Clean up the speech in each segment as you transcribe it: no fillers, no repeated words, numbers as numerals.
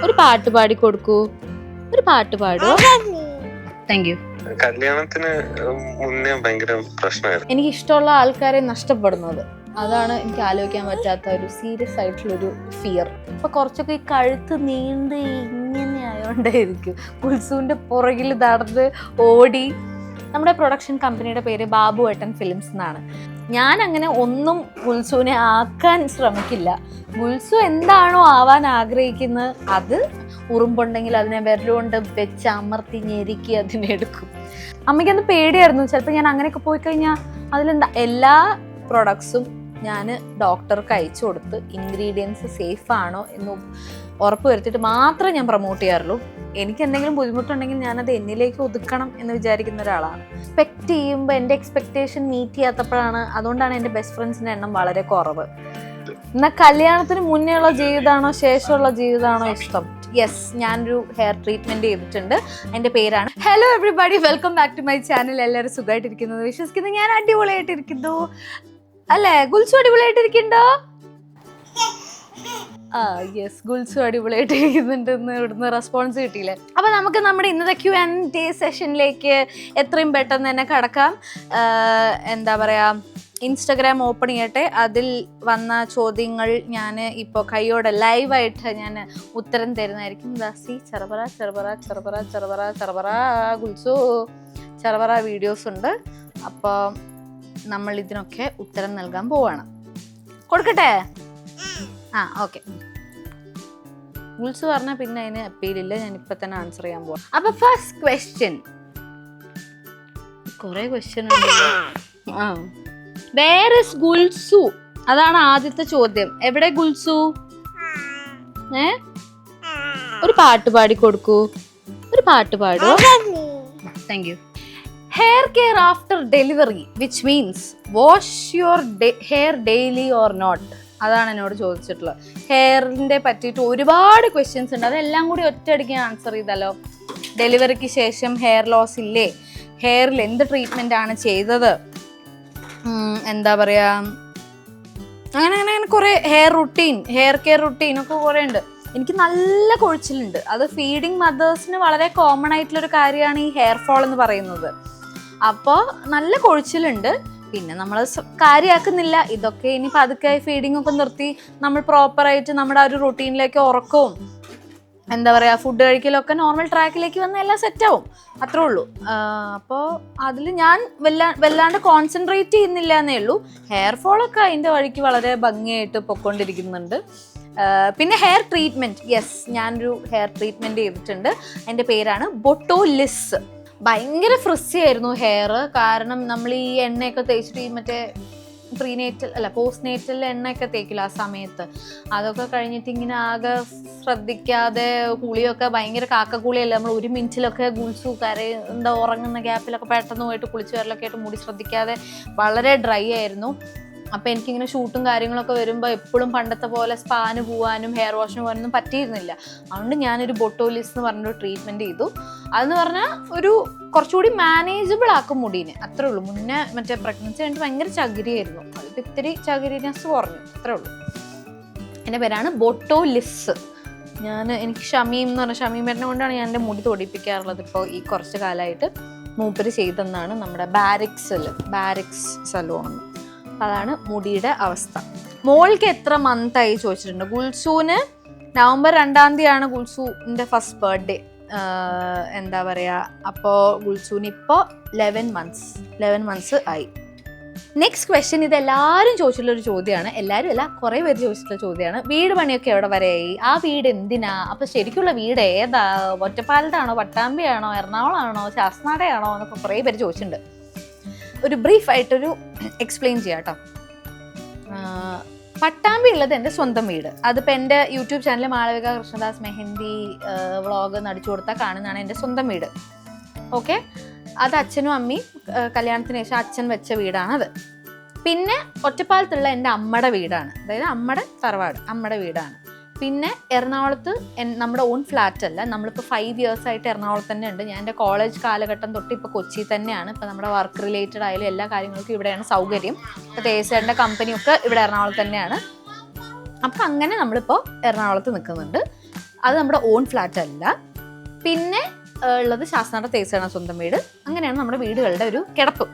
ഒരു പാട്ട് പാടി കൊടുക്കൂ. ഒരു പാട്ട് പാടുവോ? Thank you. കല്യാണത്തിന് മുന്നേ ഭയങ്കര പ്രശ്നമായിരുന്നു. എനിക്ക് ഇഷ്ടമുള്ള ആൾക്കാരെ നഷ്ടപ്പെടുന്നത്, അതാണ് എനിക്ക് ആലോചിക്കാൻ പറ്റാത്ത ഒരു സീരിയസ് ആയിട്ടുള്ളൊരു ഫിയർ. ഇപ്പൊ കുറച്ചൊക്കെ ഈ കഴുത്ത് നീണ്ട് ഇങ്ങനെ ആയോണ്ടായിരിക്കും കുൽസുവിന്റെ പുറകിൽ നടന്ന് ഓടി. നമ്മുടെ പ്രൊഡക്ഷൻ കമ്പനിയുടെ പേര് ബാബു ഏട്ടൻ ഫിലിംസ് എന്നാണ്. ഞാൻ അങ്ങനെ ഒന്നും ഗുൽസുവിനെ ആക്കാൻ ശ്രമിക്കില്ല. ഗുൽസു എന്താണോ ആവാൻ ആഗ്രഹിക്കുന്നത് അത് ഉറുമ്പുണ്ടെങ്കിൽ അതിനെ വിരലുകൊണ്ട് വെച്ച് അമർത്തി ഞെരുക്കി അതിനെടുക്കും. അമ്മയ്ക്കത് പേടിയായിരുന്നു. ചിലപ്പോൾ ഞാൻ അങ്ങനെയൊക്കെ പോയി കഴിഞ്ഞാൽ അതിലെന്താ എല്ലാ പ്രൊഡക്ട്സും ഞാൻ ഡോക്ടർക്ക് അയച്ചു കൊടുത്ത് ഇൻഗ്രീഡിയൻസ് സേഫ് ആണോ എന്ന് ഉറപ്പ് വരുത്തിയിട്ട് മാത്രമേ ഞാൻ പ്രൊമോട്ട് ചെയ്യാറുള്ളൂ. എനിക്ക് എന്തെങ്കിലും ബുദ്ധിമുട്ടുണ്ടെങ്കിൽ ഞാനത് എന്നിലേക്ക് ഒതുക്കണം എന്ന് വിചാരിക്കുന്ന ഒരാളാണ്. എക്സ്പെക്ട് ചെയ്യുമ്പോൾ എൻ്റെ എക്സ്പെക്ടേഷൻ മീറ്റ് ചെയ്യാത്തപ്പോഴാണ്, അതുകൊണ്ടാണ് എൻ്റെ ബെസ്റ്റ് ഫ്രണ്ട്സിൻ്റെ എണ്ണം വളരെ കുറവ്. എന്നാൽ കല്യാണത്തിന് മുന്നേ ഉള്ള ജീവിതമാണോ ശേഷമുള്ള ജീവിതമാണോ ഇഷ്ടം? യെസ്, ഞാനൊരു ഹെയർ ട്രീറ്റ്മെന്റ് ചെയ്തിട്ടുണ്ട്. എൻ്റെ പേരാണ്. Hello everybody, welcome back to my channel. എല്ലാവരും സുഖമായിട്ടിരിക്കുന്നത് വിശ്വസിക്കുന്നു. ഞാൻ അടിപൊളിയായിട്ടിരിക്കുന്നു അല്ലേ? ഗുൽസു അടിപൊളിയായിട്ടിരിക്കണ്ടോ? യെസ്, ഗുൽസു അടിപൊളിയായിട്ടിരിക്കുന്നുണ്ടെന്ന് ഇവിടുന്ന് റെസ്പോൺസ് കിട്ടിയില്ലേ? അപ്പൊ നമുക്ക് നമ്മുടെ ഇന്നത്തെ Q&A സെഷനിലേക്ക് എത്രയും പെട്ടെന്ന് തന്നെ കടക്കാം. എന്താ പറയാ, ഇൻസ്റ്റഗ്രാം ഓപ്പൺ ചെയ്യട്ടെ. അതിൽ വന്ന ചോദ്യങ്ങൾ ഞാൻ ഇപ്പോൾ കൈയോടെ ലൈവായിട്ട് ഞാൻ ഉത്തരം തരുന്നതായിരിക്കും. ദാസി ചെറുപറ ചെറുപറ ചെറുപറ ചെറുപറ ചെറുപറ ഗുൽസു ചെറുപറ വീഡിയോസ് ഉണ്ട്. അപ്പോൾ നമ്മൾ ഇതിനൊക്കെ ഉത്തരം നൽകാൻ പോവാണ്. കൊടുക്കട്ടെ? ഓക്കെ. ഗുൽസു പറഞ്ഞാൽ പിന്നെ അതിന് അപ്പീലില്ല. ഞാൻ ഇപ്പൊ തന്നെ ആൻസർ ചെയ്യാൻ പോവാം. അപ്പൊ ഫസ്റ്റ് ക്വസ്റ്റ്യൻ, കുറെ ക്വസ്റ്റ്യൻ ഉണ്ട്. Where is Gulsu? അതാണ് ആദ്യത്തെ ചോദ്യം. എവിടെ ഗുൽസു? ഒരു പാട്ട് പാടി കൊടുക്കൂ. ഒരു പാട്ട് പാടുവോ? Thank you. Hair care after delivery, which means wash your hair daily or not? അതാണ് എന്നോട് ചോദിച്ചിട്ടുള്ളത്. ഹെയറിൻ്റെ പറ്റിയിട്ട് ഒരുപാട് ക്വസ്റ്റ്യൻസ് ഉണ്ട്. അതെല്ലാം കൂടി ഒറ്റയടിക്ക് ആൻസർ ചെയ്താലോ? ഡെലിവറിക്ക് ശേഷം ഹെയർ ലോസ് ഇല്ലേ? ഹെയറിൽ എന്ത് ട്രീറ്റ്മെൻ്റ് ആണ് ചെയ്തത്? എന്താ പറയുക, അങ്ങനെ അങ്ങനെ അങ്ങനെ കുറേ ഹെയർ കെയർ റുട്ടീൻ ഒക്കെ കുറേ ഉണ്ട്. എനിക്ക് നല്ല കൊഴിച്ചിലുണ്ട്. അത് ഫീഡിങ് മദേഴ്സിന് വളരെ കോമൺ ആയിട്ടുള്ളൊരു കാര്യമാണ് ഈ ഹെയർ ഫോൾ എന്ന് പറയുന്നത്. അപ്പോൾ നല്ല കൊഴിച്ചിലുണ്ട്. പിന്നെ നമ്മൾ കാര്യമാക്കുന്നില്ല. ഇതൊക്കെ ഇനി പതുക്കെ ഫീഡിങ് ഒക്കെ നിർത്തി നമ്മൾ പ്രോപ്പറായിട്ട് നമ്മുടെ ആ ഒരു റുട്ടീനിലേക്ക് ഉറക്കവും എന്താ പറയുക ഫുഡ് കഴിക്കലൊക്കെ നോർമൽ ട്രാക്കിലേക്ക് വന്ന് എല്ലാം സെറ്റാവും. അത്രേ ഉള്ളൂ. അപ്പോൾ അതിൽ ഞാൻ വല്ലാണ്ട് കോൺസെൻട്രേറ്റ് ചെയ്യുന്നില്ല എന്നേ ഉള്ളൂ. ഹെയർ ഫോളൊക്കെ അതിൻ്റെ വഴിക്ക് വളരെ ഭംഗിയായിട്ട് പൊയ്ക്കൊണ്ടിരിക്കുന്നുണ്ട്. പിന്നെ ഹെയർ ട്രീറ്റ്മെൻറ്റ്, യെസ്, ഞാനൊരു ഹെയർ ട്രീറ്റ്മെൻറ്റ് ചെയ്തിട്ടുണ്ട്. എൻ്റെ പേരാണ് ബൊട്ടോലിസ്. ഭയങ്കര ഫ്രിസി ആയിരുന്നു ഹെയർ. കാരണം നമ്മൾ ഈ എണ്ണയൊക്കെ തേച്ചിട്ട് ഈ മറ്റേ പ്രീനേറ്റൽ അല്ല പോസ്റ്റ് നേറ്റൽ എണ്ണയൊക്കെ തേക്കില്ല ആ സമയത്ത്. അതൊക്കെ കഴിഞ്ഞിട്ട് ഇങ്ങനെ ആകെ ശ്രദ്ധിക്കാതെ കുളിയൊക്കെ ഭയങ്കര കാക്കക്കുളിയല്ല. നമ്മൾ ഒരു മിനിറ്റിലൊക്കെ ഗുൽസു എന്താ ഉറങ്ങുന്ന ഗ്യാപ്പിലൊക്കെ പെട്ടെന്ന് പോയിട്ട് കുളിച്ച് വരലൊക്കെ ആയിട്ട് മുടി ശ്രദ്ധിക്കാതെ വളരെ ഡ്രൈ ആയിരുന്നു. അപ്പോൾ എനിക്കിങ്ങനെ ഷൂട്ടും കാര്യങ്ങളൊക്കെ വരുമ്പോൾ എപ്പോഴും പണ്ടത്തെ പോലെ സ്പാന് പോകാനും ഹെയർ വാഷിന് പോകാനൊന്നും പറ്റിയിരുന്നില്ല. അതുകൊണ്ട് ഞാനൊരു ബൊട്ടോലിസ് എന്ന് പറഞ്ഞൊരു ട്രീറ്റ്മെൻറ്റ് ചെയ്തു. അതെന്ന് പറഞ്ഞാൽ ഒരു കുറച്ചുകൂടി മാനേജബിൾ ആക്കും മുടീനെ, അത്രേ ഉള്ളൂ. മുന്നേ മറ്റേ പ്രഗ്നൻസി കഴിഞ്ഞിട്ട് ഭയങ്കര ചകിരിയായിരുന്നു. അതിപ്പോൾ ഇത്തിരി ചകിരിനെസ് കുറഞ്ഞു, അത്രേ ഉള്ളൂ. എൻ്റെ പേരാണ് ബൊട്ടോലിസ്. എനിക്ക് ഷമീം എന്ന് പറഞ്ഞാൽ ഷമീമേട്ടനെ കൊണ്ടാണ് ഞാൻ എൻ്റെ മുടി തൊടിപ്പിക്കാറുള്ളത്. ഇപ്പോൾ ഈ കുറച്ച് കാലമായിട്ട് മൂപ്പര് ചെയ്തെന്നാണ് നമ്മുടെ ബാരിക്സ് സലൂൺ. അതാണ് മുടിയുടെ അവസ്ഥ. മോൾക്ക് എത്ര മന്തായി ചോദിച്ചിട്ടുണ്ട്. ഗുൽസുവിന് നവംബർ 2-ാം തീയതിയാണ് ഗുൽസുവിൻ്റെ ഫസ്റ്റ് ബർത്ത്ഡേ. എന്താ പറയുക, അപ്പോൾ ഗുൽസുവിന് ഇപ്പോൾ 11 മന്ത്സ് ആയി. നെക്സ്റ്റ് ക്വസ്റ്റ്യൻ, ഇത് എല്ലാവരും ചോദിച്ചിട്ടുള്ളൊരു ചോദ്യമാണ്. എല്ലാവരും അല്ല, കുറേ പേര് ചോദിച്ചിട്ടുള്ള ചോദ്യമാണ്. വീട് പണിയൊക്കെ എവിടെ വരെയായി? ആ വീട് എന്തിനാ? അപ്പോൾ ശരിക്കുള്ള വീട് ഏതാ? ഒറ്റപ്പാലത്താണോ, പട്ടാമ്പിയാണോ, എറണാകുളമാണോ, ശാസ്താടയാണോ എന്നൊക്കെ കുറേ പേര് ചോദിച്ചിട്ടുണ്ട്. ഒരു ബ്രീഫായിട്ടൊരു എക്സ്പ്ലെയിൻ ചെയ്യാം കേട്ടോ. പട്ടാമ്പി ഉള്ളത് എൻ്റെ സ്വന്തം വീട്. അതിപ്പോൾ എൻ്റെ YouTube channel Malavika Krishnadas mehndi vlog നടിച്ചു കൊടുത്താൽ കാണുന്നതാണ് എൻ്റെ സ്വന്തം വീട്. ഓക്കെ, അത് അച്ഛനും അമ്മയും കല്യാണത്തിന് ശേഷം അച്ഛൻ വെച്ച വീടാണത്. പിന്നെ ഒറ്റപ്പാലത്തുള്ള എൻ്റെ അമ്മയുടെ വീടാണ്, അതായത് അമ്മയുടെ തറവാട്, അമ്മയുടെ വീടാണ്. പിന്നെ എറണാകുളത്ത് നമ്മുടെ ഓൺ ഫ്ലാറ്റ് അല്ല, നമ്മളിപ്പോൾ 5 years ആയിട്ട് എറണാകുളത്ത് തന്നെ ഉണ്ട്. ഞാൻ എൻ്റെ കോളേജ് കാലഘട്ടം തൊട്ട് ഇപ്പോൾ കൊച്ചി തന്നെയാണ്. ഇപ്പോൾ നമ്മുടെ വർക്ക് റിലേറ്റഡ് ആയാലും എല്ലാ കാര്യങ്ങൾക്കും ഇവിടെയാണ് സൗകര്യം. ഇപ്പോൾ തേസേൻ്റെ കമ്പനിയൊക്കെ ഇവിടെ എറണാകുളത്ത് തന്നെയാണ്. അപ്പം അങ്ങനെ നമ്മളിപ്പോൾ എറണാകുളത്ത് നിൽക്കുന്നുണ്ട്. അത് നമ്മുടെ ഓൺ ഫ്ലാറ്റ് അല്ല. പിന്നെ ഉള്ളത് ശാസ്താംകോട്ട തേസാണ് സ്വന്തം വീട്. അങ്ങനെയാണ് നമ്മുടെ വീടുകളുടെ ഒരു കിടപ്പ്.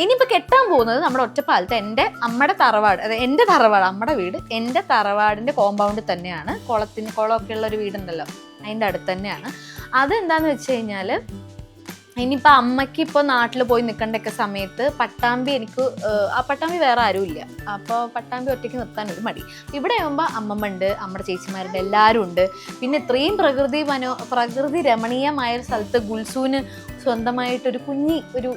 ഇനിയിപ്പോൾ കെട്ടാൻ പോകുന്നത് നമ്മുടെ ഒറ്റപ്പാലത്ത് എൻ്റെ അമ്മയുടെ തറവാട്, അതായത് എൻ്റെ തറവാട്, അമ്മയുടെ വീട് എൻ്റെ തറവാടിൻ്റെ കോമ്പൗണ്ടിൽ തന്നെയാണ്. കുളമൊക്കെ ഉള്ള ഒരു വീടുണ്ടല്ലോ, അതിൻ്റെ അടുത്ത് തന്നെയാണ്. അതെന്താണെന്ന് വെച്ച് കഴിഞ്ഞാൽ, ഇനിയിപ്പോൾ അമ്മയ്ക്ക് ഇപ്പോൾ നാട്ടിൽ പോയി നിൽക്കേണ്ടൊക്കെ സമയത്ത് പട്ടാമ്പി ആ പട്ടാമ്പി വേറെ ആരുമില്ല, അപ്പോൾ പട്ടാമ്പി ഒറ്റയ്ക്ക് നിർത്താൻ ഒരു മടി. ഇവിടെ ആകുമ്പോൾ അമ്മമ്മ ഉണ്ട്, നമ്മുടെ ചേച്ചിമാരുണ്ട്, എല്ലാവരും ഉണ്ട്. പിന്നെ ഇത്രയും പ്രകൃതി രമണീയമായൊരു സ്ഥലത്ത് ഗുൽസൂന് സ്വന്തമായിട്ടൊരു ഒരു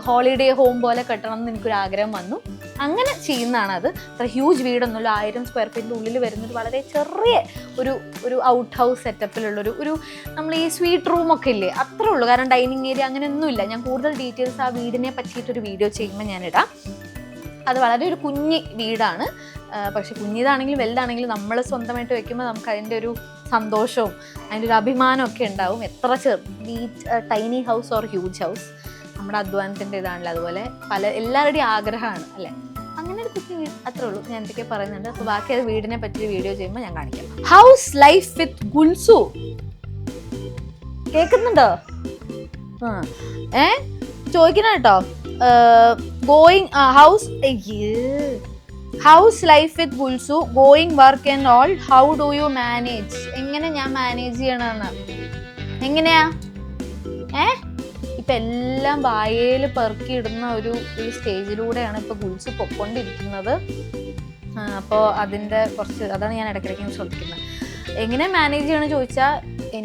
ഹോളിഡേ ഹോം പോലെ കെട്ടണം എന്ന് എനിക്കൊരു ആഗ്രഹം വന്നു. അങ്ങനെ ചെയ്യുന്നതാണ് അത്. അത്ര ഹ്യൂജ് വീടൊന്നുമില്ല, 1000 സ്ക്വയർ ഫീറ്റിൻ്റെ ഉള്ളിൽ വരുന്നൊരു വളരെ ചെറിയ ഒരു ഔട്ട് ഹൗസ് സെറ്റപ്പിലുള്ളൊരു നമ്മൾ ഈ സ്വീറ്റ് റൂമൊക്കെ ഇല്ലേ, അത്രേ ഉള്ളൂ. കാരണം ഡൈനിങ് ഏരിയ അങ്ങനെയൊന്നുമില്ല. ഞാൻ കൂടുതൽ ഡീറ്റെയിൽസ് ആ വീടിനെ പറ്റിയിട്ടൊരു വീഡിയോ ചെയ്യുമ്പോൾ ഞാനിടാം. അത് വളരെ ഒരു കുഞ്ഞി വീടാണ്. പക്ഷെ കുഞ്ഞിതാണെങ്കിലും വലുതാണെങ്കിലും നമ്മൾ സ്വന്തമായിട്ട് വെക്കുമ്പോൾ നമുക്ക് അതിൻ്റെ ഒരു സന്തോഷവും അതിൻ്റെ ഒരു അഭിമാനമൊക്കെ ഉണ്ടാവും. എത്ര tiny house or huge house, നമ്മുടെ അധ്വാനത്തിൻ്റെ ഇതാണല്ലോ. അതുപോലെ എല്ലാവരുടെയും ആഗ്രഹമാണ് അല്ലേ. അങ്ങനെ ഒരു കുട്ടി വീട്, അത്രേ ഉള്ളൂ. ഞാൻ എന്തൊക്കെ പറയുന്നുണ്ട്. അപ്പോൾ ബാക്കി അത് വീടിനെ പറ്റിയ വീഡിയോ ചെയ്യുമ്പോൾ ഞാൻ കാണിക്കാം. ഹൗസ് ലൈഫ് വിത്ത് ഗുൽസു കേൾക്കുന്നുണ്ടോ? ചോദിക്കണം കേട്ടോ. House life with Gulsu, going work and all, how do you manage? എങ്ങനെ ഞാൻ മാനേജ് ചെയ്യണമെന്ന്, എങ്ങനെയാ ഇപ്പം എല്ലാം വായയിൽ പെറുക്കിയിടുന്ന ഒരു സ്റ്റേജിലൂടെയാണ് ഇപ്പോൾ ഗുൽസു പൊയ്ക്കൊണ്ടിരിക്കുന്നത്. അപ്പോൾ അതാണ് ഞാൻ ഇടയ്ക്കിടയ്ക്ക് ശ്രദ്ധിക്കുന്നത്. എങ്ങനെ മാനേജ് ചെയ്യണമെന്ന് ചോദിച്ചാൽ, I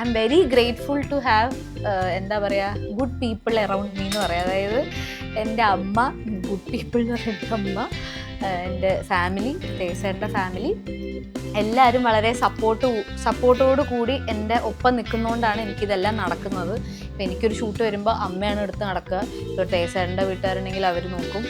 M very grateful to have എന്താ പറയുക, ഗുഡ് പീപ്പിൾ അറൗണ്ട് മീ എന്ന് പറയാം. അതായത് എൻ്റെ അമ്മ, ഗുഡ് പീപ്പിൾ എന്ന് പറയുന്ന അമ്മ, എൻ്റെ ഫാമിലി, തേസേട്ടൻ്റെ ഫാമിലി, എല്ലാവരും വളരെ സപ്പോർട്ടോടു കൂടി എൻ്റെ ഒപ്പം നിൽക്കുന്നതുകൊണ്ടാണ് എനിക്കിതെല്ലാം നടക്കുന്നത്. ഇപ്പം എനിക്കൊരു ഷൂട്ട് വരുമ്പോൾ അമ്മയാണ് എടുത്ത് നടക്കുക. ഇപ്പോൾ തേസേട്ടൻ്റെ വീട്ടുകാരുണ്ടെങ്കിൽ അവർ നോക്കും.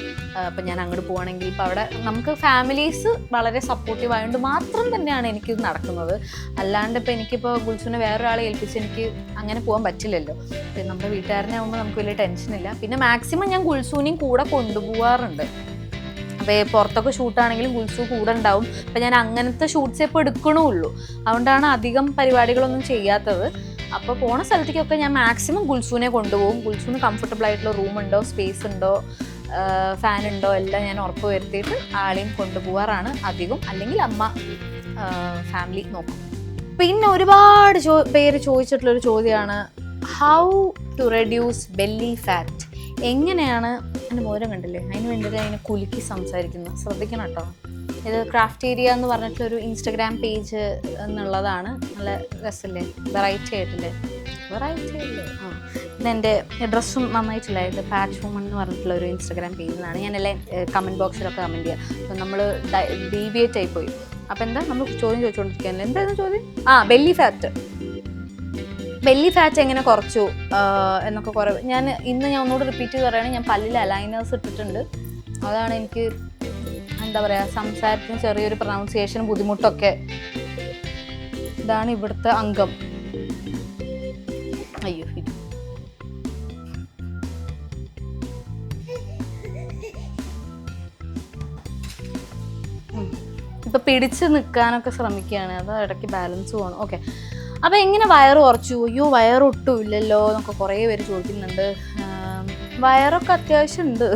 ഇപ്പം ഞാൻ അങ്ങോട്ട് പോവുകയാണെങ്കിൽ ഇപ്പോൾ അവിടെ നമുക്ക് ഫാമിലീസ് വളരെ സപ്പോർട്ടീവ് ആയതുകൊണ്ട് മാത്രം തന്നെയാണ് എനിക്കിത് നടക്കുന്നത്. അല്ലാണ്ട് ഇപ്പോൾ എനിക്കിപ്പോൾ ഗുൽസുവിനെ വേറൊരാളെ ഏൽപ്പിച്ച് എനിക്ക് അങ്ങനെ പോകാൻ പറ്റില്ലല്ലോ. പിന്നെ നമ്മുടെ വീട്ടുകാരനെ ആകുമ്പോൾ നമുക്ക് വലിയ ടെൻഷനില്ല. പിന്നെ മാക്സിമം ഞാൻ ഗുൽസുവിനെയും കൂടെ കൊണ്ടുപോകാറുണ്ട്. അപ്പോൾ പുറത്തൊക്കെ ഷൂട്ടാണെങ്കിലും ഗുൽസു കൂടെ ഉണ്ടാവും. അപ്പം ഞാൻ അങ്ങനത്തെ ഷൂട്ട്സേ ഇപ്പോൾ എടുക്കണമുള്ളൂ. അതുകൊണ്ടാണ് അധികം പരിപാടികളൊന്നും ചെയ്യാത്തത്. അപ്പോൾ പോണ സ്ഥലത്തേക്കൊക്കെ ഞാൻ മാക്സിമം ഗുൽസുവിനെ കൊണ്ടുപോകും. ഗുൽസുവിന് കംഫർട്ടബിൾ ആയിട്ടുള്ള റൂമുണ്ടോ, സ്പേസ് ഉണ്ടോ, ഫാൻ ഉണ്ടോ എല്ലാം ഞാൻ ഉറപ്പ് വരുത്തിയിട്ട് ആളെയും കൊണ്ടുപോകാറാണ് അധികം. അല്ലെങ്കിൽ അമ്മ ഫാമിലി നോക്കും. പിന്നെ ഒരുപാട് പേര് ചോദിച്ചിട്ടുള്ളൊരു ചോദ്യമാണ്, how to reduce belly fat? എങ്ങനെയാണ്, എൻ്റെ മോരം കണ്ടില്ലേ, അതിന് വേണ്ടിയിട്ട് അതിനെ കുലുക്കി സംസാരിക്കുന്നത്, ശ്രദ്ധിക്കണം കേട്ടോ. ഇത് ക്രാഫ്റ്റ് ഏരിയ എന്ന് പറഞ്ഞിട്ടുള്ളൊരു ഇൻസ്റ്റഗ്രാം പേജ് എന്നുള്ളതാണ്. നല്ല രസമല്ലേ, വെറൈറ്റി ആയിട്ടില്ലേ? ഇതെൻ്റെ ഡ്രസ്സും നന്നായിട്ടില്ല. ഇത് പാച്ച് വുമൺ എന്ന് പറഞ്ഞിട്ടുള്ള ഒരു ഇൻസ്റ്റഗ്രാം പേജിലാണ്. ഞാനെല്ലാം കമൻറ്റ് ബോക്സിലൊക്കെ കമൻറ്റ് ചെയ്യാം. അപ്പോൾ നമ്മൾ ഡീവിയേറ്റ് ആയിപ്പോയി. അപ്പോൾ എന്താ നമ്മൾ ചോദ്യം ചോദിച്ചുകൊണ്ടിരിക്കുകയല്ലേ, എന്തായിരുന്നു ചോദ്യം? ബെല്ലി ഫാറ്റ് എങ്ങനെ കുറച്ചു എന്നൊക്കെ കുറവ്. ഇന്ന് ഞാൻ ഒന്നുകൂടി റിപ്പീറ്റ് ചെയ്ത് പറയുകയാണെങ്കിൽ, ഞാൻ പല്ലിൽ അലൈനേഴ്സ് ഇട്ടിട്ടുണ്ട്. അതാണ് എനിക്ക് എന്താ പറയുക, സംസാരത്തിന് ചെറിയൊരു പ്രൊനൗൺസിയേഷൻ ബുദ്ധിമുട്ടൊക്കെ. ഇതാണ് ഇവിടുത്തെ അംഗം. അയ്യോ, ഇപ്പൊ പിടിച്ച് നിൽക്കാനൊക്കെ ശ്രമിക്കുകയാണ്. അത് ഇടയ്ക്ക് ബാലൻസ് പോകണം. ഓക്കെ, അപ്പോൾ എങ്ങനെ വയറ് കുറച്ചു? അയ്യോ, വയറൊട്ടും ഇല്ലല്ലോ എന്നൊക്കെ കുറേ പേര് ചോദിക്കുന്നുണ്ട്. വയറൊക്കെ അത്യാവശ്യം ഉണ്ട്.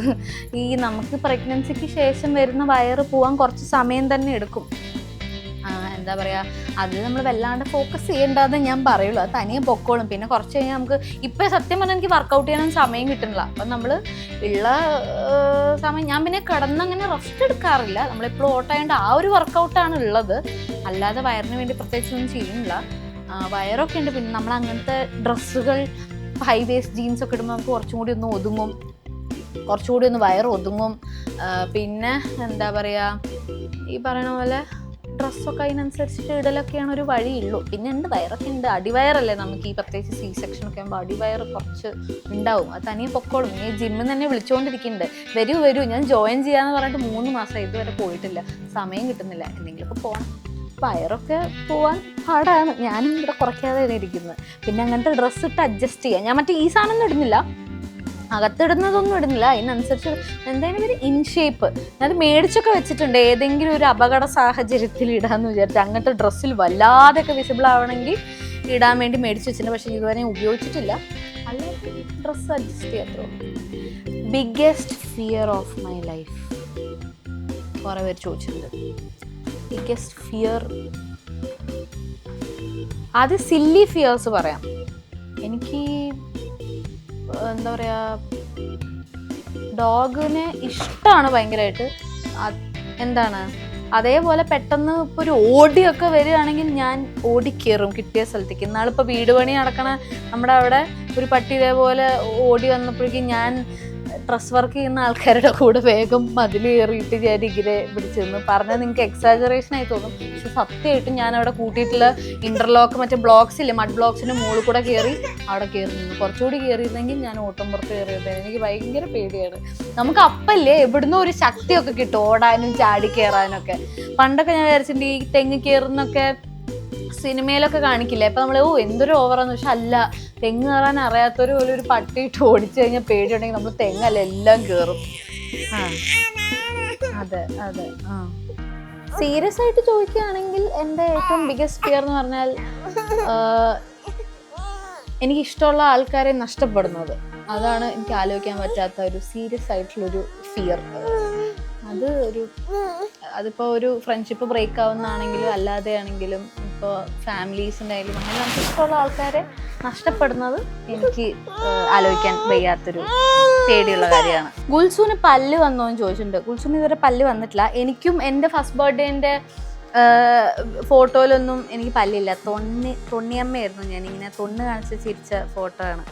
നമുക്ക് പ്രഗ്നൻസിക്ക് ശേഷം വരുന്ന വയറ് പോകാൻ കുറച്ച് സമയം തന്നെ എടുക്കും. എന്താ പറയുക, അത് നമ്മൾ വല്ലാണ്ട് ഫോക്കസ് ചെയ്യേണ്ടതെന്ന് ഞാൻ പറയുള്ളൂ. അത് തനിയെ പൊക്കോളും. പിന്നെ കുറച്ച് കഴിഞ്ഞാൽ നമുക്ക് ഇപ്പം സത്യം പറഞ്ഞാൽ എനിക്ക് വർക്കൗട്ട് ചെയ്യാനൊന്നും സമയം കിട്ടുന്നില്ല. അപ്പം നമ്മൾ ഉള്ള സമയം ഞാൻ പിന്നെ കിടന്നങ്ങനെ റെസ്റ്റ് എടുക്കാറില്ല. നമ്മളെപ്പോഴും ഓട്ടായതുകൊണ്ട് ആ ഒരു വർക്കൗട്ടാണ് ഉള്ളത്. അല്ലാതെ വയറിന് വേണ്ടി പ്രത്യേകിച്ചൊന്നും ചെയ്യുന്നില്ല. വയറൊക്കെ ഉണ്ട്. പിന്നെ നമ്മൾ അങ്ങനത്തെ ഡ്രസ്സുകൾ, ഹൈ വേസ്റ്റ് ജീൻസൊക്കെ ഇടുമ്പോൾ നമുക്ക് കുറച്ചും കൂടി ഒന്ന് വയറ് ഒതുങ്ങും. പിന്നെ എന്താ പറയുക, ഈ പറയുന്ന പോലെ ഡ്രസ്സൊക്കെ അതിനനുസരിച്ചിട്ട് ഇടലൊക്കെയാണ് ഒരു വഴിയുള്ളൂ. പിന്നെ ഉണ്ട്, വയറൊക്കെ ഉണ്ട്. അടിവയറല്ലേ നമുക്ക്, ഈ പ്രത്യേകിച്ച് C-സെക്ഷനൊക്കെ ആകുമ്പോൾ അടിവയറ് കുറച്ച് ഉണ്ടാവും. അത് തനിയെ പൊക്കോളും. ഈ ജിമ്മിൽ തന്നെ വിളിച്ചുകൊണ്ടിരിക്കുന്നുണ്ട്, വരൂ ഞാൻ ജോയിൻ ചെയ്യാന്ന് പറഞ്ഞിട്ട് 3 മാസം ഇതുവരെ പോയിട്ടില്ല. സമയം കിട്ടുന്നില്ല. എന്തെങ്കിലുമൊക്കെ പോകണം. വയറൊക്കെ പോവാൻ പാടാണ്. ഞാനും ഇവിടെ കുറയ്ക്കാതെ ഇരിക്കുന്നത്. പിന്നെ അങ്ങനത്തെ ഡ്രസ്സ് ഇട്ട് അഡ്ജസ്റ്റ് ചെയ്യാം. ഞാൻ മറ്റേ ഈ സാധനം ഒന്നും ഇടുന്നില്ല. അകത്തിടുന്നതൊന്നും ഇടുന്നില്ല, അതിനനുസരിച്ച് എന്തായാലും ഒരു ഇൻ ഷേപ്പ്. ഞാനത് മേടിച്ചൊക്കെ വെച്ചിട്ടുണ്ട്, ഏതെങ്കിലും ഒരു അപകട സാഹചര്യത്തിൽ ഇടാന്ന് വിചാരിച്ചു. അങ്ങനത്തെ ഡ്രസ്സിൽ വല്ലാതെയൊക്കെ വിസിബിൾ ആവണമെങ്കിൽ ഇടാൻ വേണ്ടി മേടിച്ച് വെച്ചിട്ടുണ്ട്. പക്ഷെ ഇതുവരെ ഉപയോഗിച്ചിട്ടില്ല. അല്ലെങ്കിൽ ഡ്രസ്സ് അഡ്ജസ്റ്റ് ചെയ്യാത്തോ. Biggest fear of my life, കുറേ പേര് ചോദിച്ചിട്ടുണ്ട്. ബിഗ്ഗസ്റ്റ് ഫിയർ, അത് സില്ലി ഫിയേഴ്സ് പറയാം. എനിക്ക് എന്താ പറയുക, ഡോഗിനെ ഇഷ്ടമാണ് ഭയങ്കരമായിട്ട്. എന്താണ്, അതേപോലെ പെട്ടെന്ന് ഇപ്പോൾ ഒരു ഓടിയൊക്കെ വരികയാണെങ്കിൽ ഞാൻ ഓടിക്കയറും കിട്ടിയ സ്ഥലത്തേക്ക്. ഇന്നാളിപ്പോൾ വീട് പണി നടക്കണ നമ്മുടെ അവിടെ ഒരു പട്ടി ഇതേപോലെ ഓടി വന്നപ്പോഴേക്കും ഞാൻ ഡ്രസ് വർക്ക് ചെയ്യുന്ന ആൾക്കാരുടെ കൂടെ വേഗം മതിൽ കയറിയിട്ട് ഞാൻ ഇങ്ങനെ പിടിച്ചിരുന്നു. പറഞ്ഞാൽ നിങ്ങൾക്ക് എക്സാജറേഷൻ ആയി തോന്നും, പക്ഷെ സത്യമായിട്ടും ഞാൻ അവിടെ കൂട്ടിയിട്ടുള്ള ഇന്റർലോക്ക് മറ്റേ ബ്ലോക്സ് ഇല്ലേ, മഡ് ബ്ലോക്സിന്റെ മുകളിൽ കൂടെ കയറി അവിടെ കയറി നിന്നു. കുറച്ചുകൂടി കയറിയിരുന്നെങ്കിൽ ഞാൻ ഓട്ടം പുറത്ത് കയറിയത്. എനിക്ക് ഭയങ്കര പേടിയാണ്. നമുക്ക് അപ്പല്ലേ എവിടുന്ന് ഒരു ശക്തിയൊക്കെ കിട്ടും ഓടാനും ചാടി കയറാനൊക്കെ. പണ്ടൊക്കെ ഞാൻ വിചാരിച്ചിട്ടുണ്ട് ഈ തെങ്ങ് കയറുന്നൊക്കെ സിനിമയിലൊക്കെ കാണിക്കില്ലേ, അപ്പൊ നമ്മള് എന്തൊരു ഓവറാന്ന് വെച്ചാൽ അല്ല, തെങ്ങ് കയറാൻ അറിയാത്തൊരു പോലെ ഒരു പട്ടിയിട്ട് ഓടിച്ചു കഴിഞ്ഞാൽ പേടിയുണ്ടെങ്കിൽ നമ്മൾ തെങ്ങല്ല എല്ലാം കയറും. അതെ അതെ. സീരിയസ് ആയിട്ട് ചോദിക്കുകയാണെങ്കിൽ എൻ്റെ ഏറ്റവും ബിഗ്ഗസ്റ്റ് ഫിയർ എന്ന് പറഞ്ഞാൽ എനിക്കിഷ്ടമുള്ള ആൾക്കാരെ നഷ്ടപ്പെടുന്നത്. അതാണ് എനിക്ക് ആലോചിക്കാൻ പറ്റാത്ത ഒരു സീരിയസ് ആയിട്ടുള്ളൊരു ഫിയർ. അതിപ്പോൾ ഒരു ഫ്രണ്ട്ഷിപ്പ് ബ്രേക്ക് ആവുന്നതാണെങ്കിലും അല്ലാതെ ആണെങ്കിലും ഇപ്പോൾ ഫാമിലീസിൻ്റെ ആയാലും അങ്ങനെ നമുക്ക് ഇഷ്ടമുള്ള ആൾക്കാരെ നഷ്ടപ്പെടുന്നത് എനിക്ക് ആലോചിക്കാൻ വയ്യാത്തൊരു പേടിയുള്ള കാര്യമാണ്. ഗുൽസൂന് പല്ല് വന്നോ എന്ന് ചോദിച്ചിട്ടുണ്ട്. ഗുൽസൂന് ഇതുവരെ പല്ല് വന്നിട്ടില്ല. എനിക്കും എൻ്റെ ഫസ്റ്റ് ബർത്ത്ഡേൻ്റെ ഫോട്ടോയിലൊന്നും എനിക്ക് പല്ലില്ല. തൊണ്ണിയമ്മയായിരുന്നു ഞാനിങ്ങനെ തൊണ്ണ് കാണിച്ച് ചിരിച്ച ഫോട്ടോ ആണ്.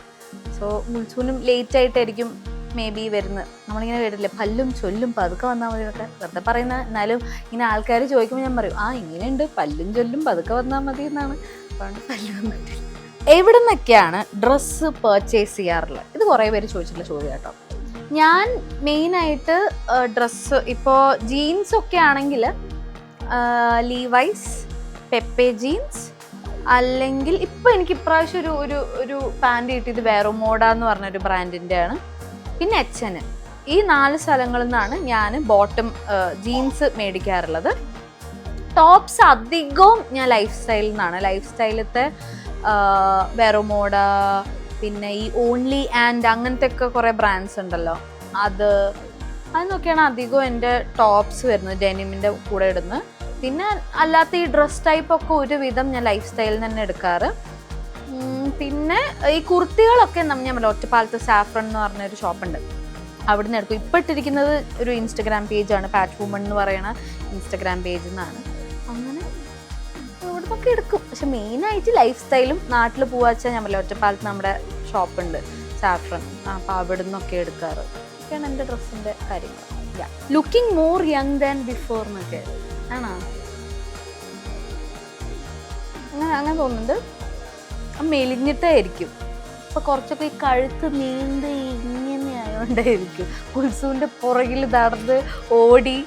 സോ ഗുൽസൂനും ലേറ്റ് ആയിട്ടായിരിക്കും മേ ബി വരുന്നത്. നമ്മളിങ്ങനെ കേട്ടില്ലേ പല്ലും ചൊല്ലും പതുക്കെ വന്നാൽ മതി എന്നൊക്കെ വെറുതെ പറയുന്ന. എന്നാലും ഇങ്ങനെ ആൾക്കാർ ചോദിക്കുമ്പോൾ ഞാൻ പറയും ഇങ്ങനെയുണ്ട്, പല്ലും ചൊല്ലും പതുക്കെ വന്നാൽ മതി എന്നാണ്. അതുകൊണ്ട് പല്ല് വന്നിട്ടില്ല. എവിടെ നിന്നൊക്കെയാണ് ഡ്രസ്സ് പർച്ചേസ് ചെയ്യാറുള്ളത്? ഇത് കുറേ പേര് ചോദിച്ചിട്ടുള്ള ചോദ്യം കേട്ടോ. ഞാൻ മെയിനായിട്ട് ഡ്രസ്സ് ഇപ്പോൾ ജീൻസൊക്കെ ആണെങ്കിൽ ലീവൈസ്, പെപ്പെ ജീൻസ്, അല്ലെങ്കിൽ ഇപ്പോൾ എനിക്ക് ഇപ്രാവശ്യം ഒരു പാൻറ് കിട്ടിയത് വെറോമോഡ എന്ന് പറഞ്ഞൊരു ബ്രാൻഡിൻ്റെ ആണ്. പിന്നെ H&M. ഈ 4 സ്ഥലങ്ങളിൽ നിന്നാണ് ഞാൻ ബോട്ടം ജീൻസ് മേടിക്കാറുള്ളത്. ടോപ്സ് അധികവും ഞാൻ ലൈഫ് സ്റ്റൈലിൽ നിന്നാണ്. ലൈഫ് സ്റ്റൈലത്തെ വെറോമോഡ, പിന്നെ ഈ ഓൺലി ആൻഡ് അങ്ങനത്തെ ഒക്കെ കുറേ ബ്രാൻഡ്സ് ഉണ്ടല്ലോ, അതൊക്കെയാണ് അധികവും എൻ്റെ ടോപ്സ് വരുന്നത്, ഡെനിമിൻ്റെ കൂടെ ഇടുന്നത്. പിന്നെ അല്ലാത്ത ഈ ഡ്രസ് ടൈപ്പൊക്കെ ഒരുവിധം ഞാൻ ലൈഫ് സ്റ്റൈലിൽ തന്നെ എടുക്കാറ്. പിന്നെ ഈ കുർത്തികളൊക്കെ ഞാൻ ഒറ്റപ്പാലത്ത് സാഫ്രൺ എന്ന് പറഞ്ഞൊരു ഷോപ്പുണ്ട്, അവിടെ നിന്ന് എടുക്കും. ഇപ്പോൾ ഇട്ടിരിക്കുന്നത് ഒരു ഇൻസ്റ്റഗ്രാം പേജാണ്, പാറ്റ് വുമൺ എന്ന് പറയുന്ന ഇൻസ്റ്റഗ്രാം പേജിൽ നിന്നാണ്. അങ്ങനെ ഇവിടെ നിന്നൊക്കെ എടുക്കും. പക്ഷെ മെയിനായിട്ട് ലൈഫ് സ്റ്റൈലും നാട്ടിൽ പോവാച്ചാൽ ഞാൻ ഒറ്റപ്പാലത്ത് നമ്മുടെ ഷോപ്പുണ്ട് സാഫ്രൺ, അപ്പോൾ അവിടെ നിന്നൊക്കെ എടുക്കാറ്. ഒക്കെയാണ് എൻ്റെ ഡ്രസ്സിൻ്റെ കാര്യങ്ങൾ. Looking more young than before എന്നൊക്കെ ആണോ? അങ്ങനെ തോന്നുന്നുണ്ട്. മെലിഞ്ഞിട്ടായിരിക്കും. ഇപ്പൊ കുറച്ചൊക്കെ ഈ കഴുത്ത് നീണ്ട് ഇങ്ങനെ ആയതുകൊണ്ടായിരിക്കും. ഗുൽസൂന്റെ പുറകിൽ നടന്ന് ഓടി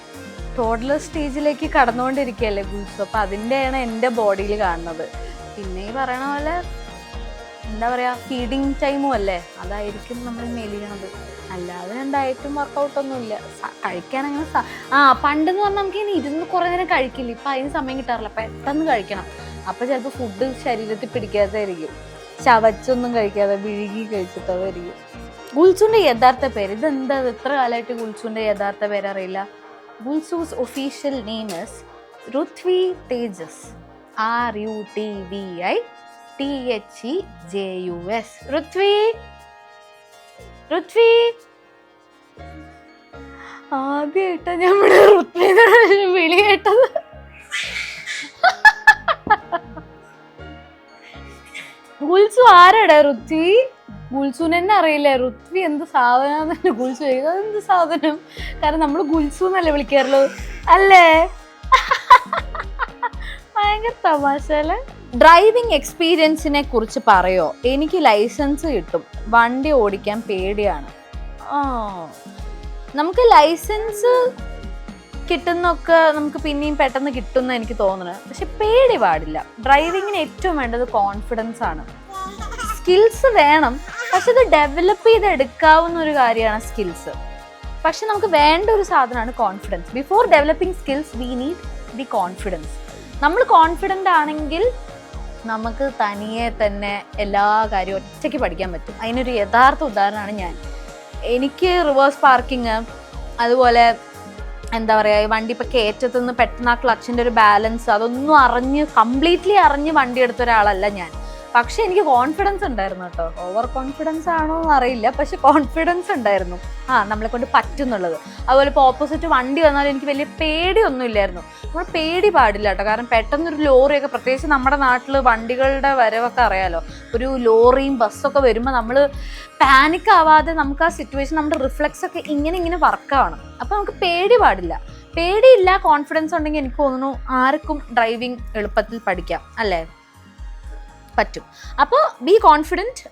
ടോഡ്ലർ സ്റ്റേജിലേക്ക് കടന്നുകൊണ്ടിരിക്കുകയല്ലേ ഗുൽസു. അപ്പൊ അതിൻ്റെയാണ് എൻ്റെ ബോഡിയിൽ കാണുന്നത്. പിന്നെ ഈ പറയണ പോലെ എന്താ പറയാ, ഫീഡിങ് ടൈമും അല്ലേ, അതായിരിക്കും നമ്മൾ മെലിയണത്. അല്ലാതെ ഞാൻ ഡയറ്റും വർക്കൗട്ടൊന്നും ഇല്ല. കഴിക്കാനങ്ങനെ പണ്ടെന്ന് പറഞ്ഞാൽ നമുക്ക് ഇനി ഇരുന്ന് കുറേ നേരം കഴിക്കില്ല. ഇപ്പം അതിന് സമയം കിട്ടാറില്ല, പെട്ടെന്ന് കഴിക്കണം. അപ്പം ചിലപ്പോൾ ഫുഡ് ശരീരത്തിൽ പിടിക്കാത്തായിരിക്കും, ചവച്ചൊന്നും കഴിക്കാതെ വിഴുകി കഴിച്ചിട്ടതായിരിക്കും. ഗുൽസൂൻ്റെ യഥാർത്ഥ പേര് ഇതെന്താ? ഇത്ര കാലമായിട്ട് ഗുൽസൂൻ്റെ യഥാർത്ഥ പേര് അറിയില്ല. Gulsu's official name is Rithvi Thejas, RUTVITHEJUS. Rithvi ആദ്യമായിട്ടാ നമ്മുടെ ഋത്വി വിളി കേട്ടത്. ഗുൽസു ആരാടാ ഋത്വി? ഗുൽസുനെ തന്നെ അറിയില്ല. ഋത്വി എന്ത് സാധനം തന്നെ ഗുൽസു എന്ത് സാധനം? കാരണം നമ്മൾ ഗുൽസു എന്നല്ലേ വിളിക്കാറുള്ളൂ അല്ലേ? ഭയങ്കര തമാശ അല്ലേ? ഡ്രൈവിംഗ് എക്സ്പീരിയൻസിനെ കുറിച്ച് പറയോ? എനിക്ക് ലൈസൻസ് കിട്ടും, വണ്ടി ഓടിക്കാൻ പേടിയാണ്. നമുക്ക് ലൈസൻസ് കിട്ടുന്നൊക്കെ നമുക്ക് പിന്നെയും പെട്ടെന്ന് കിട്ടുമെന്ന് എനിക്ക് തോന്നുന്നത്. പക്ഷെ പേടി പാടില്ല. ഡ്രൈവിങ്ങിന് ഏറ്റവും വേണ്ടത് കോൺഫിഡൻസ് ആണ്. സ്കിൽസ് വേണം, പക്ഷെ ഇത് ഡെവലപ്പ് ചെയ്തെടുക്കാവുന്ന ഒരു കാര്യമാണ് സ്കിൽസ്. പക്ഷെ നമുക്ക് വേണ്ട ഒരു സാധനമാണ് confidence. Before developing skills we need the confidence. നമ്മൾ കോൺഫിഡൻ്റ് ആണെങ്കിൽ നമുക്ക് തനിയെ തന്നെ എല്ലാ കാര്യവും ഒറ്റയ്ക്ക് പഠിക്കാൻ പറ്റും. അതിനൊരു യഥാർത്ഥ ഉദാഹരണമാണ് ഞാൻ. എനിക്ക് റിവേഴ്സ് പാർക്കിങ്, അതുപോലെ എന്താ പറയുക, വണ്ടി ഇപ്പോൾ കയറ്റത്തുനിന്ന് പെട്ടെന്ന് ആ ക്ലച്ചിൻ്റെ ഒരു ബാലൻസ് അതൊന്നും കംപ്ലീറ്റ്ലി അറിഞ്ഞ് വണ്ടി എടുത്ത ഒരാളല്ല ഞാൻ. പക്ഷെ എനിക്ക് കോൺഫിഡൻസ് ഉണ്ടായിരുന്നു കേട്ടോ. ഓവർ കോൺഫിഡൻസ് ആണോ എന്ന് അറിയില്ല, പക്ഷെ കോൺഫിഡൻസ് ഉണ്ടായിരുന്നു. നമ്മളെ കൊണ്ട് പറ്റുന്നുള്ളത്. അതുപോലെ ഇപ്പോൾ ഓപ്പോസിറ്റ് വണ്ടി വന്നാലും എനിക്ക് വലിയ പേടിയൊന്നും ഇല്ലായിരുന്നു. നമ്മൾ പേടി പാടില്ല കേട്ടോ. കാരണം പെട്ടെന്നൊരു ലോറിയൊക്കെ, പ്രത്യേകിച്ച് നമ്മുടെ നാട്ടിൽ വണ്ടികളുടെ വരവൊക്കെ അറിയാലോ, ഒരു ലോറിയും ബസ്സൊക്കെ വരുമ്പോൾ നമ്മൾ പാനിക് ആവാതെ നമുക്ക് ആ സിറ്റുവേഷൻ, നമ്മുടെ റിഫ്ലെക്സ് ഒക്കെ ഇങ്ങനെ വർക്കാവണം. അപ്പോൾ നമുക്ക് പേടി പാടില്ല. പേടിയില്ല, കോൺഫിഡൻസ് ഉണ്ടെങ്കിൽ എനിക്ക് തോന്നുന്നു ആർക്കും ഡ്രൈവിംഗ് എളുപ്പത്തിൽ പഠിക്കാം, അല്ലേ? പറ്റും. അപ്പോൾ ബി കോൺഫിഡൻറ്റ്,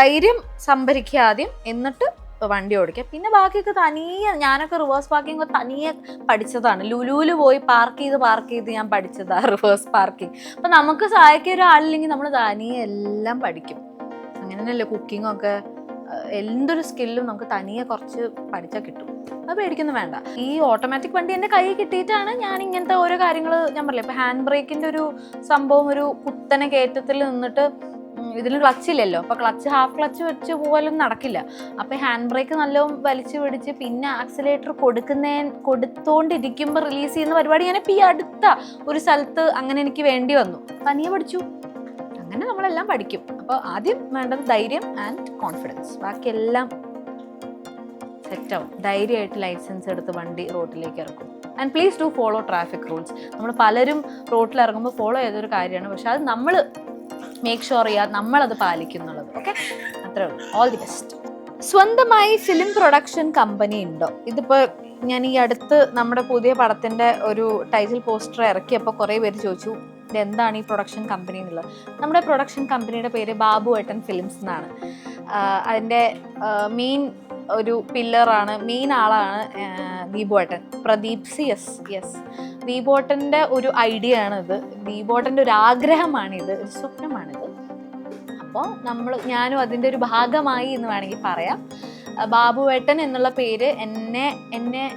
ധൈര്യം സംഭരിക്കുക ആദ്യം, എന്നിട്ട് വണ്ടി ഓടിക്കുക. പിന്നെ ബാക്കിയൊക്കെ തനിയെ, ഞാനൊക്കെ റിവേഴ്സ് പാർക്കിംഗ് തനിയെ പഠിച്ചതാണ്. ലുലുവിൽ പോയി പാർക്ക് ചെയ്ത് ഞാൻ പഠിച്ചതാണ് റിവേഴ്സ് പാർക്കിംഗ്. അപ്പം നമുക്ക് സഹായിക്കാൻ ഒരാളില്ലെങ്കിൽ നമ്മൾ തനിയെ എല്ലാം പഠിക്കും. അങ്ങനെയല്ലേ കുക്കിങ്ങൊക്കെ, എന്തൊരു സ്കില്ലും നമുക്ക് തനിയെ കുറച്ച് പഠിച്ചാൽ കിട്ടും. അത് പേടിക്കൊന്നും വേണ്ട. ഈ ഓട്ടോമാറ്റിക് വണ്ടി എൻ്റെ കയ്യിൽ കിട്ടിയിട്ടാണ് ഞാൻ ഇങ്ങനത്തെ ഓരോ കാര്യങ്ങൾ ഞാൻ പറഞ്ഞില്ല. ഇപ്പോൾ ഹാൻഡ് ബ്രേക്കിൻ്റെ ഒരു സംഭവം, ഒരു കുത്തനെ കയറ്റത്തിൽ നിന്നിട്ട് ഇതിന് ക്ലച്ച് ഇല്ലല്ലോ, അപ്പോൾ ക്ലച്ച് ഹാഫ് ക്ലച്ച് പോലും നടക്കില്ല. അപ്പോൾ ഹാൻഡ് ബ്രേക്ക് നല്ലോണം വലിച്ചു പിടിച്ച് പിന്നെ ആക്സിലേറ്റർ കൊടുത്തോണ്ടിരിക്കുമ്പോൾ റിലീസ് ചെയ്യുന്ന പരിപാടി ഞാനിപ്പോൾ ഈ അടുത്ത ഒരു സ്ഥലത്ത് അങ്ങനെ എനിക്ക് വേണ്ടി വന്നു. തനിയെ പഠിച്ചു. അങ്ങനെ നമ്മളെല്ലാം പഠിക്കും. അപ്പോൾ ആദ്യം വേണ്ടത് ധൈര്യം ആൻഡ് കോൺഫിഡൻസ്. ബാക്കിയെല്ലാം സെറ്റാവും. ധൈര്യമായിട്ട് ലൈസൻസ് എടുത്ത് വണ്ടി റോഡിലേക്ക് ഇറക്കും. And please do follow traffic rules. നമ്മൾ പലരും റോഡിൽ ഇറങ്ങുമ്പോൾ ഫോളോ ചെയ്തൊരു കാര്യമാണ്, പക്ഷെ അത് നമ്മൾ മേക്ക് ഷുവർ ചെയ്യുക നമ്മളത് പാലിക്കുന്നുള്ളത്. ഓക്കെ, അത്രേ ഉള്ളൂ. All the best. സ്വന്തമായി ഫിലിം പ്രൊഡക്ഷൻ കമ്പനി ഉണ്ടോ? ഇതിപ്പോൾ ഞാൻ ഈ അടുത്ത് നമ്മുടെ പുതിയ പടത്തിൻ്റെ ഒരു ടൈറ്റിൽ പോസ്റ്റർ ഇറക്കിയപ്പോൾ കുറേ പേര് ചോദിച്ചു ഇതെന്താണ് ഈ പ്രൊഡക്ഷൻ കമ്പനി എന്നുള്ളത്. നമ്മുടെ പ്രൊഡക്ഷൻ കമ്പനിയുടെ പേര് ബാബു ഏട്ടൻ ഫിലിംസ് എന്നാണ്. അതിൻ്റെ മെയിൻ ഒരു പില്ലറാണ്, മെയിൻ ആളാണ് ദീപോട്ടൻ, പ്രദീപ് സി. യെസ് ദീപോട്ടൻ്റെ ഒരു ഐഡിയ ആണിത്, ദീപോട്ടൻ്റെ ഒരു ആഗ്രഹമാണിത്, ഒരു സ്വപ്നമാണിത്. അപ്പോൾ ഞാനും അതിൻ്റെ ഒരു ഭാഗമായി എന്ന് വേണമെങ്കിൽ പറയാം. ബാബുവേട്ടൻ എന്നുള്ള പേര്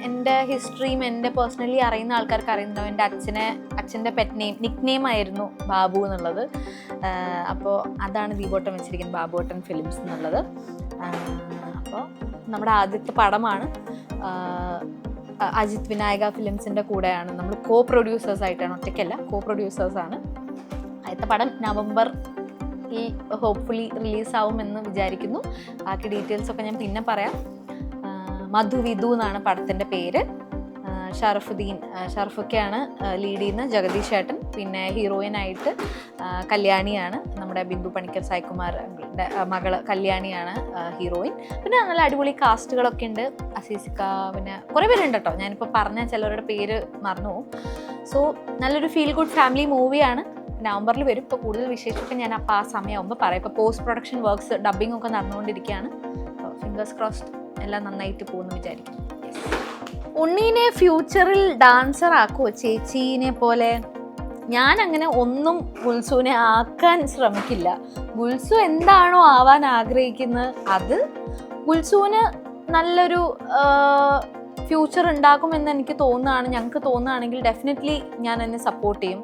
എൻ്റെ ഹിസ്റ്ററിയും എൻ്റെ പേഴ്സണലി അറിയുന്ന ആൾക്കാർക്ക് അറിയുന്നുണ്ടാവും. എൻ്റെ അച്ഛൻ്റെ നിക് നെയിം ആയിരുന്നു ബാബു എന്നുള്ളത്. അപ്പോൾ അതാണ് ദീപോട്ടൻ വെച്ചിരിക്കുന്നത്, ബാബുവേട്ടൻ ഫിലിംസ് എന്നുള്ളത്. അപ്പോൾ നമ്മുടെ ആദ്യത്തെ പടമാണ്. അജിത് വിനായക ഫിലിംസിൻ്റെ കൂടെയാണ് നമ്മൾ പ്രൊഡ്യൂസേഴ്സായിട്ടാണ്, ഒറ്റയ്ക്കല്ല, പ്രൊഡ്യൂസേഴ്സാണ്. ആദ്യത്തെ പടം നവംബർ ഹോപ്പ്ഫുള്ളി റിലീസാവുമെന്ന് വിചാരിക്കുന്നു. ബാക്കി ഡീറ്റെയിൽസ് ഒക്കെ ഞാൻ പിന്നെ പറയാം. മധുവിധു എന്നാണ് പടത്തിൻ്റെ പേര്. ഷറഫൊക്കെയാണ് ലീഡ് ചെയ്യുന്ന, ജഗദീഷ് ചേട്ടൻ. പിന്നെ ഹീറോയിനായിട്ട് കല്യാണിയാണ്, നമ്മുടെ ബിന്ദു പണിക്കർ സായ്കുമാറിൻ്റെ മകള് കല്യാണിയാണ് ഹീറോയിൻ. പിന്നെ നല്ല അടിപൊളി കാസ്റ്റുകളൊക്കെ ഉണ്ട്. അസീസിക്ക, പിന്നെ കുറേ പേരുണ്ട് കേട്ടോ, ഞാനിപ്പോൾ പറഞ്ഞ ചിലവരുടെ പേര് മറന്നു പോകും. സോ നല്ലൊരു ഫീൽ ഗുഡ് ഫാമിലി മൂവിയാണ്. നവംബറിൽ വരും. ഇപ്പോൾ കൂടുതൽ വിശേഷമൊക്കെ ഞാൻ അപ്പോൾ ആ സമയമാകുമ്പോൾ പറയാം. ഇപ്പോൾ പോസ്റ്റ് പ്രൊഡക്ഷൻ വർക്ക്സ്, ഡബ്ബിംഗ് ഒക്കെ നടന്നുകൊണ്ടിരിക്കുകയാണ്. അപ്പോൾ ഫിംഗേഴ്സ് ക്രോസ്ഡ് എല്ലാം നന്നായിട്ട് പോകുമെന്ന് വിചാരിക്കും. ഉണ്ണീനെ ഫ്യൂച്ചറിൽ ഡാൻസർ ആക്കുമോ ചേച്ചീനെ പോലെ? ഞാൻ അങ്ങനെ ഒന്നും ഗുൽസുവിനെ ആക്കാൻ ശ്രമിക്കില്ല. ഗുൽസു എന്താണോ ആവാൻ ആഗ്രഹിക്കുന്നത് അത് ഗുൽസുവിന് നല്ലൊരു ഫ്യൂച്ചർ ഉണ്ടാക്കുമെന്ന് എനിക്ക് തോന്നുകയാണ്. ഞങ്ങൾക്ക് തോന്നുകയാണെങ്കിൽ ഡെഫിനറ്റ്ലി ഞാൻ എന്നെ സപ്പോർട്ട് ചെയ്യും.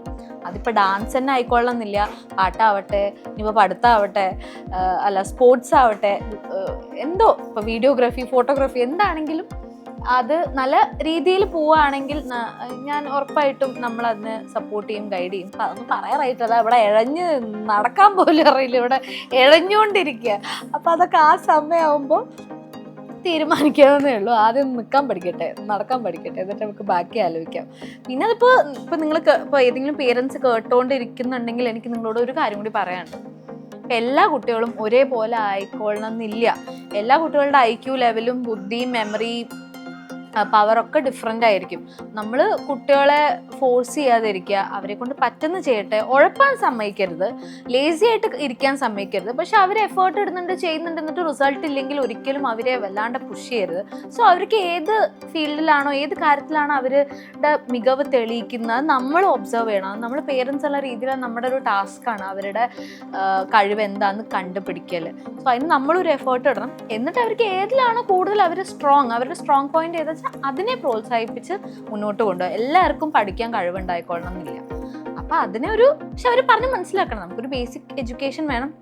അതിപ്പോൾ ഡാൻസ് തന്നെ ആയിക്കൊള്ളണമെന്നില്ല, പാട്ടാവട്ടെ, ഇനിയിപ്പോൾ പഠിത്തമാവട്ടെ, അല്ല സ്പോർട്സ് ആവട്ടെ, എന്തോ ഇപ്പോൾ വീഡിയോഗ്രാഫി, ഫോട്ടോഗ്രാഫി, എന്താണെങ്കിലും അത് നല്ല രീതിയിൽ പോവുകയാണെങ്കിൽ ഞാൻ ഉറപ്പായിട്ടും നമ്മളതിനെ സപ്പോർട്ട് ചെയ്യും, ഗൈഡ് ചെയ്യും. അതൊന്നും പറയാറായിട്ടല്ല, ഇവിടെ ഇഴഞ്ഞ് നടക്കാൻ പോലും അറിയില്ല, ഇവിടെ ഇഴഞ്ഞുകൊണ്ടിരിക്കുക. അപ്പം അതൊക്കെ ആ സമയമാകുമ്പോൾ തീരുമാനിക്കാവുന്നേ ഉള്ളൂ. ആദ്യം നിൽക്കാൻ പഠിക്കട്ടെ, നടക്കാൻ പഠിക്കട്ടെ, എന്നിട്ട് നമുക്ക് ബാക്കി ആലോചിക്കാം. പിന്നെ ഇപ്പോൾ നിങ്ങൾ ഇപ്പോൾ ഏതെങ്കിലും പേരൻസ് കേട്ടോണ്ടിരിക്കുന്നുണ്ടെങ്കിൽ എനിക്ക് നിങ്ങളോട് ഒരു കാര്യം കൂടി പറയാനുണ്ട്. എല്ലാ കുട്ടികളും ഒരേപോലെ ആയിക്കൊള്ളണം എന്നില്ല. എല്ലാ കുട്ടികളുടെ IQ ലെവലും ബുദ്ധിയും മെമ്മറി പവറൊക്കെ ഡിഫറെൻ്റ് ആയിരിക്കും. നമ്മൾ കുട്ടികളെ ഫോഴ്സ് ചെയ്യാതിരിക്കുക, അവരെ കൊണ്ട് പറ്റുന്ന ചെയ്യട്ടെ, ഉഴപ്പാൻ സമ്മതിക്കരുത്, ലേസി ആയിട്ട് ഇരിക്കാൻ സമ്മതിക്കരുത്. പക്ഷെ അവർ എഫേർട്ട് ഇടുന്നുണ്ട്, ചെയ്യുന്നുണ്ട്, എന്നിട്ട് റിസൾട്ട് ഇല്ലെങ്കിൽ ഒരിക്കലും അവരെ വല്ലാണ്ട് പുഷ് ചെയ്യരുത്. സോ അവർക്ക് ഏത് ഫീൽഡിലാണോ ഏത് കാര്യത്തിലാണോ അവരുടെ മികവ് തെളിയിക്കുന്നത് നമ്മൾ ഒബ്സർവ് ചെയ്യണം. അത് നമ്മൾ പേരൻസ് ഉള്ള രീതിയിൽ നമ്മുടെ ഒരു ടാസ്ക്കാണ് അവരുടെ കഴിവ് എന്താണെന്ന് കണ്ടുപിടിക്കൽ. സോ അതിന് നമ്മളൊരു എഫേർട്ട് ഇടണം. എന്നിട്ട് അവർക്ക് ഏതിലാണോ കൂടുതൽ അവരുടെ സ്ട്രോങ് പോയിന്റ് ഏതാ വെച്ചാൽ അതിനെ പ്രോത്സാഹിപ്പിച്ച് മുന്നോട്ട് കൊണ്ടുപോകുക. എല്ലാവർക്കും പഠിക്കാൻ കഴിവുണ്ടായിക്കൊള്ളണം എന്നില്ല. അപ്പം പക്ഷെ അവർ പറഞ്ഞ് മനസ്സിലാക്കണം. നമുക്കൊരു ബേസിക് എഡ്യൂക്കേഷൻ വേണം,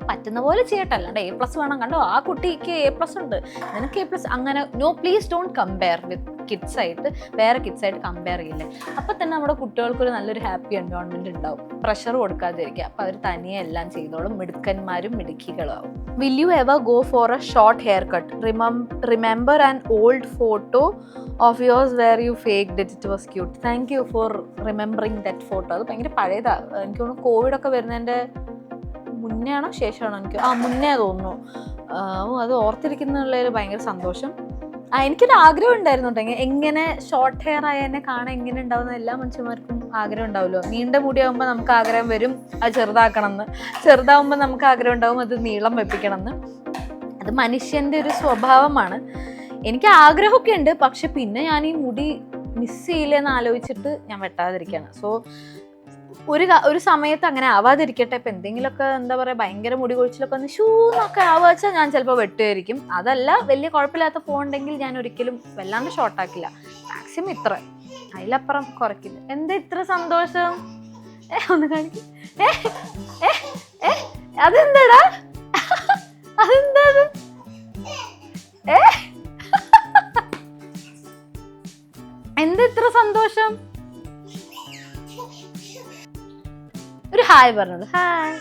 പറ്റുന്ന പോലെ ചെയ്യട്ടെ, അല്ലാണ്ട് A+ വേണം, കണ്ടോ ആ കുട്ടിക്ക് A+ ഉണ്ട്, നിനക്ക് A+, അങ്ങനെ no, please don't compare with കിഡ്സായിട്ട്, വേറെ കിഡ്സായിട്ട് കമ്പയർ ചെയ്യില്ലേ. അപ്പം തന്നെ നമ്മുടെ കുട്ടികൾക്കൊരു നല്ലൊരു ഹാപ്പി എൻവയോൺമെന്റ് ഉണ്ടാവും. പ്രഷർ കൊടുക്കാതിരിക്കുക, അപ്പം അവർ തനിയെ എല്ലാം ചെയ്തോളും, മിടുക്കന്മാരും മിടുക്കികളും ആവും. Will you ever go for a short hair cut? Remember an old photo of yours where you faked it, it was cute. Thank you for remembering that photo. അത് ഭയങ്കര പഴയതാണ്. എനിക്ക് തോന്നുന്നു കോവിഡൊക്കെ വരുന്നതിൻ്റെ മുന്നേ ആണോ ശേഷമാണോ, എനിക്ക് മുന്നേ തോന്നുന്നു. അത് ഓർത്തിരിക്കുന്നുള്ളതിൽ ഭയങ്കര സന്തോഷം. എനിക്കൊരു ആഗ്രഹം ഉണ്ടായിരുന്നു കേട്ടോ, എങ്ങനെ ഷോർട്ട് ഹെയർ ആയ എന്നെ കാണാൻ എങ്ങനെ ഉണ്ടാവുന്ന എല്ലാ മനുഷ്യന്മാർക്കും ആഗ്രഹം ഉണ്ടാവുമല്ലോ. നീണ്ട മുടിയാകുമ്പോൾ നമുക്ക് ആഗ്രഹം വരും അത് ചെറുതാക്കണം എന്ന്, ചെറുതാവുമ്പോൾ നമുക്ക് ആഗ്രഹം ഉണ്ടാവും അത് നീളം വെപ്പിക്കണം എന്ന്. അത് മനുഷ്യൻ്റെ ഒരു സ്വഭാവമാണ്. എനിക്ക് ആഗ്രഹമൊക്കെ ഉണ്ട്, പക്ഷെ പിന്നെ ഞാൻ ഈ മുടി മിസ് ചെയ്യില്ലെന്ന് ആലോചിച്ചിട്ട് ഞാൻ വെട്ടാതിരിക്കുകയാണ്. സോ ഒരു സമയത്ത് അങ്ങനെ ആവാതിരിക്കട്ടെ. ഇപ്പം എന്തെങ്കിലുമൊക്കെ എന്താ പറയുക ഭയങ്കര മുടി കൊഴിച്ചിലൊക്കെ ഒന്ന് ഷൂന്നൊക്കെ ആവുക വെച്ചാൽ ഞാൻ ചിലപ്പോൾ വെട്ടുമായിരിക്കും. അതല്ല വലിയ കുഴപ്പമില്ലാത്ത ഫോൺ ഉണ്ടെങ്കിൽ ഞാൻ ഒരിക്കലും വല്ലാണ്ട് ഷോർട്ടാക്കില്ല, മാക്സിമം ഇത്ര, അതിലപ്പുറം കുറയ്ക്കില്ല. എന്താ ഇത്ര സന്തോഷം? ഒന്ന് കാണിക്കും. അതെന്താടാ, അതെന്താ എന്താ ഇത്ര സന്തോഷം? ഒരു ഹായ് പറഞ്ഞോളൂ. ഹായ്.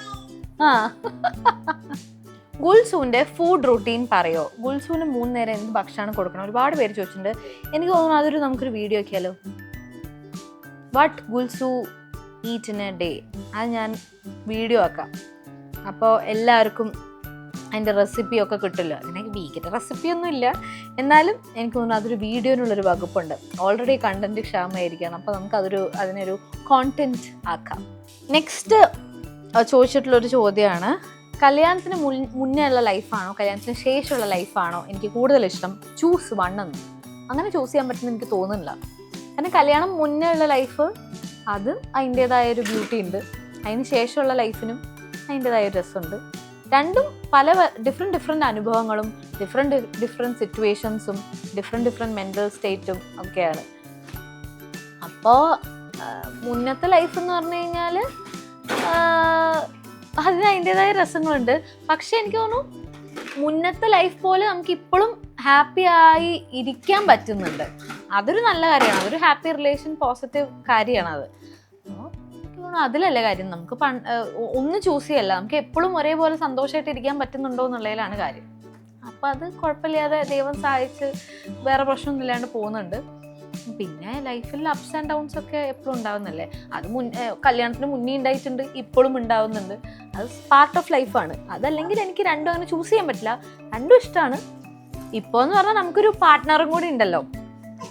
ഗുൽസൂന്റെ ഫുഡ് റൂട്ടീൻ പറയോ? ഗുൽസൂന് 3 നേരം എന്ത് ഭക്ഷണമാണ് കൊടുക്കണം? ഒരുപാട് പേര് ചോദിച്ചിട്ടുണ്ട്. എനിക്ക് തോന്നുന്നു നമുക്കൊരു വീഡിയോ ആക്കിയാലോ, what Gulsu eat in a day. അത് ഞാൻ വീഡിയോ ആക്കാം. അപ്പോൾ എല്ലാവർക്കും അതിൻ്റെ റെസിപ്പിയൊക്കെ കിട്ടില്ല. എനിക്ക് വീക്കിൻ്റെ റെസിപ്പിയൊന്നും ഇല്ല, എന്നാലും എനിക്ക് തോന്നുന്നു അതൊരു വീഡിയോനുള്ളൊരു വകുപ്പുണ്ട്. ഓൾറെഡി കണ്ടന്റ് ക്ഷാമമായിരിക്കണം, അപ്പോൾ നമുക്ക് അതിനൊരു കോണ്ടന്റ് ആക്കാം. നെക്സ്റ്റ് ചോദിച്ചിട്ടുള്ളൊരു ചോദ്യമാണ്, കല്യാണത്തിന് മുന്നേ ഉള്ള ലൈഫാണോ കല്യാണത്തിന് ശേഷമുള്ള ലൈഫാണോ എനിക്ക് കൂടുതൽ ഇഷ്ടം? ചൂസ് 1 എന്ന്. അങ്ങനെ ചൂസ് ചെയ്യാൻ പറ്റുന്ന എനിക്ക് തോന്നുന്നില്ല. കാരണം കല്യാണം മുന്നേ ഉള്ള ലൈഫ് അത് അതിൻ്റേതായൊരു ബ്യൂട്ടി ഉണ്ട്, അതിന് ശേഷമുള്ള ലൈഫിനും അതിൻ്റേതായ ഒരു രസമുണ്ട്. രണ്ടും പല ഡിഫറെൻറ്റ് അനുഭവങ്ങളും ഡിഫറെൻറ്റ് സിറ്റുവേഷൻസും ഡിഫറെൻറ്റ് മെൻ്റൽ സ്റ്റേറ്റും ഒക്കെയാണ്. അപ്പോൾ മുന്നത്തെ ലൈഫ് എന്ന് പറഞ്ഞു കഴിഞ്ഞാൽ അതിന് അതിൻ്റെതായ രസങ്ങളുണ്ട്. പക്ഷെ എനിക്ക് തോന്നുന്നു മുന്നത്തെ ലൈഫ് പോലെ നമുക്ക് ഇപ്പോഴും ഹാപ്പി ആയി ഇരിക്കാൻ പറ്റുന്നുണ്ട്. അതൊരു നല്ല കാര്യമാണ്, അതൊരു ഹാപ്പി റിലേഷൻ പോസിറ്റീവ് കാര്യമാണ്. അത് എനിക്ക് തോന്നുന്നു അതിലല്ലേ കാര്യം. നമുക്ക് ഒന്ന് ചൂസ് ചെയ്യല്ല, നമുക്ക് എപ്പോഴും ഒരേപോലെ സന്തോഷമായിട്ട് ഇരിക്കാൻ പറ്റുന്നുണ്ടോ എന്നുള്ളതിലാണ് കാര്യം. അപ്പം അത് കുഴപ്പമില്ലാതെ ദൈവം സഹായിച്ച് വേറെ പ്രശ്നമൊന്നും ഇല്ലാണ്ട് പോകുന്നുണ്ട്. പിന്നെ ലൈഫിൽ അപ്സ് ആൻഡ് ഡൗൺസ് ഒക്കെ എപ്പോഴും ഉണ്ടാവുന്നല്ലേ. അത് കല്യാണത്തിന് മുന്നേ ഉണ്ടായിട്ടുണ്ട്, ഇപ്പോഴും ഉണ്ടാവുന്നുണ്ട്. അത് പാർട്ട് ഓഫ് ലൈഫാണ്. അതല്ലെങ്കിൽ എനിക്ക് രണ്ടും അങ്ങനെ ചൂസ് ചെയ്യാൻ പറ്റില്ല, രണ്ടും ഇഷ്ടമാണ്. ഇപ്പോൾ എന്ന് പറഞ്ഞാൽ നമുക്കൊരു പാർട്ട്ണറും കൂടി ഉണ്ടല്ലോ,